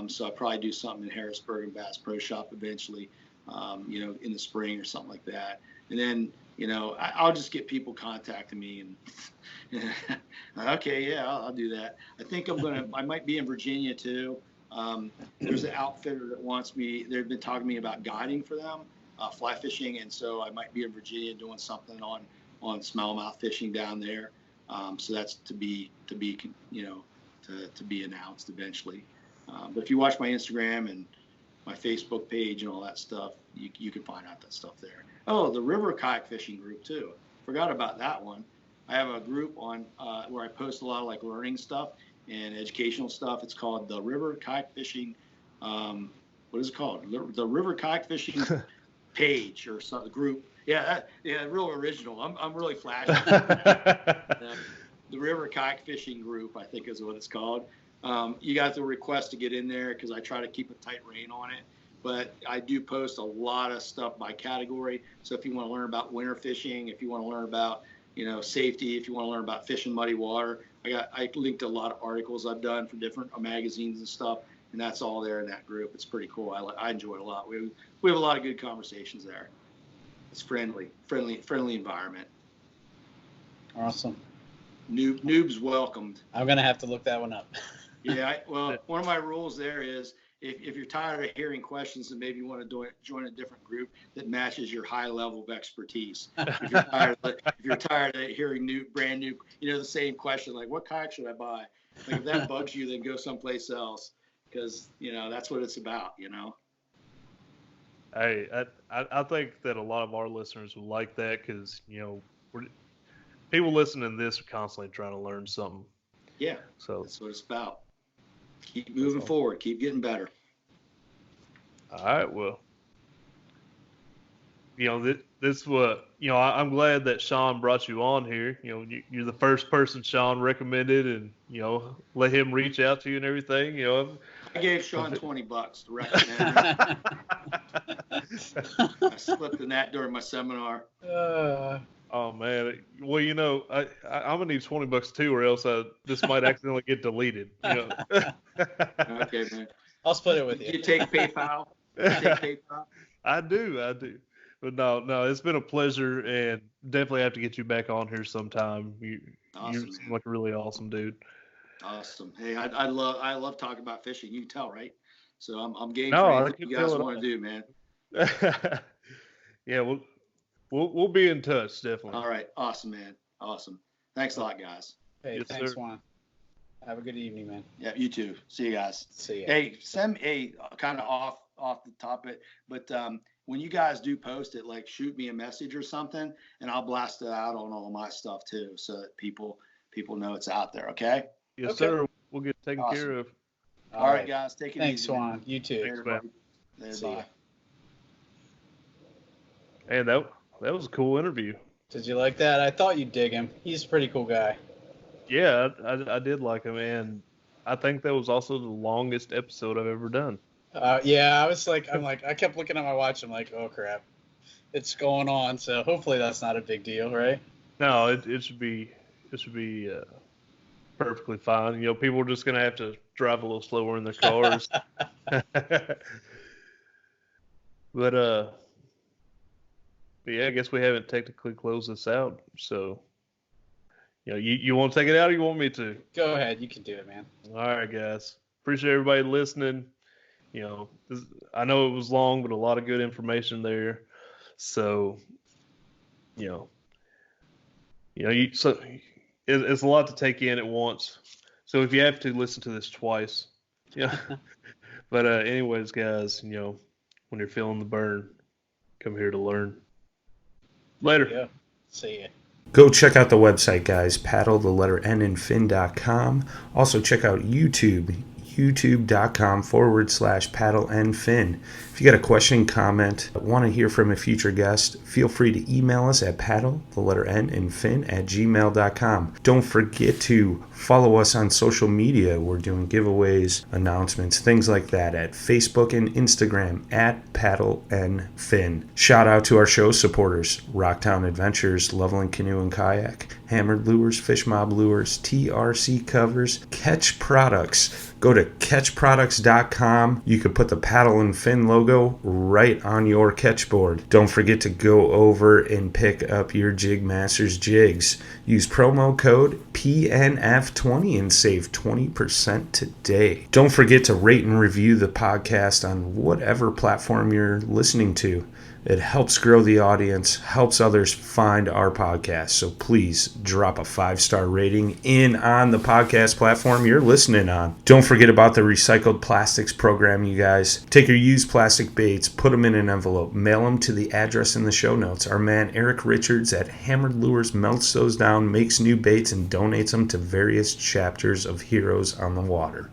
So I'll probably do something in Harrisburg and Bass Pro Shop eventually, in the spring or something like that. And then, I'll just get people contacting me and okay, yeah, I'll do that. I think I might be in Virginia too. There's an outfitter that wants me, they've been talking to me about guiding for them, fly fishing. And so I might be in Virginia doing something on smallmouth fishing down there. So that's to be announced eventually. But if you watch my Instagram and my Facebook page and all that stuff, you can find out that stuff there. Oh, the river kayak fishing group too. Forgot about that one. I have a group on where I post a lot of like learning stuff and educational stuff. It's called the River Kayak Fishing. What is it called? The River Kayak Fishing page or some group. Yeah, real original. I'm really flashy. The River Kayak Fishing Group, I think, is what it's called. You got the request to get in there because I try to keep a tight rein on it. But I do post a lot of stuff by category. So if you want to learn about winter fishing, if you want to learn about safety, if you want to learn about fishing muddy water, I linked a lot of articles I've done for different magazines and stuff. and that's all there in that group. It's pretty cool. I enjoy it a lot. We have a lot of good conversations there. It's friendly environment. Awesome. Noobs welcomed. I'm gonna have to look that one up. Yeah, well, one of my rules there is if you're tired of hearing questions and maybe you want to join a different group that matches your high level of expertise. If you're tired of hearing brand new, the same question, like what kayak should I buy? Like if that bugs you, then go someplace else, because that's what it's about. Hey, I think that a lot of our listeners will like that, because people listening to this are constantly trying to learn something. Yeah, so that's what it's about. Keep moving forward. Keep getting better. All right. Well, this what I'm glad that Sean brought you on here. You're the first person Sean recommended, and let him reach out to you and everything. I gave Sean $20 to recommend him. I slipped in that during my seminar. Oh man, well I'm gonna need $20 too, or else this might accidentally get deleted. Okay, man. I'll split it with you. You take PayPal? I do. But no, it's been a pleasure, and definitely have to get you back on here sometime. Awesome, you seem like a really awesome dude. Awesome. Hey, I love talking about fishing. You can tell, right? So I'm game for what you guys want to do, man. Yeah, we'll be in touch, definitely. All right. Awesome, man. Awesome. Thanks a lot, guys. Hey, yes, thanks, sir. Juan. Have a good evening, man. Yeah, you too. See you guys. See ya. Hey, send me kind of off the topic, but when you guys do post it, like shoot me a message or something, and I'll blast it out on all of my stuff too, so that people know it's out there. Okay. Yes, Okay. sir. We'll get taken Awesome. care of. All right, guys. Take it Thanks, easy. Juan. You too. Thanks, man. See ya. And that was a cool interview. Did you like that? I thought you'd dig him. He's a pretty cool guy. Yeah, I did like him, and I think that was also the longest episode I've ever done. Yeah, I kept looking at my watch. I'm like, oh crap, it's going on. So hopefully that's not a big deal, right? No, it should be perfectly fine. People are just gonna have to drive a little slower in their cars. But yeah, I guess we haven't technically closed this out. So, you want to take it out, or you want me to? Go ahead, you can do it, man. All right, guys. Appreciate everybody listening. I know it was long, but a lot of good information there. So, it's a lot to take in at once. So if you have to, listen to this twice. Yeah. But anyways, guys, when you're feeling the burn, come here to learn. Later. Yeah. See ya. Go check out the website, guys. Paddle, the letter N and fin.com. Also check out YouTube. youtube.com/paddle-and-fin. If you got a question, comment, want to hear from a future guest, feel free to email us at paddle, the letter N and fin @gmail.com. Don't forget to follow us on social media. We're doing giveaways, announcements, things like that at Facebook and Instagram at paddle and fin. Shout out to our show supporters, Rocktown Adventures, Loveland Canoe and Kayak, Hammered Lures, Fish Mob Lures, TRC Covers, Ketch Products. Go to ketchproducts.com. You can put the paddle and fin logo right on your catch board. Don't forget to go over and pick up your JigMasters Jigs. Use promo code PNF20 and save 20% today. Don't forget to rate and review the podcast on whatever platform you're listening to. It helps grow the audience, helps others find our podcast. So please drop a 5-star rating in on the podcast platform you're listening on. Don't forget about the recycled plastics program, you guys. Take your used plastic baits, put them in an envelope, mail them to the address in the show notes. Our man Eric Richards at Hammered Lures melts those down, makes new baits, and donates them to various chapters of Heroes on the Water.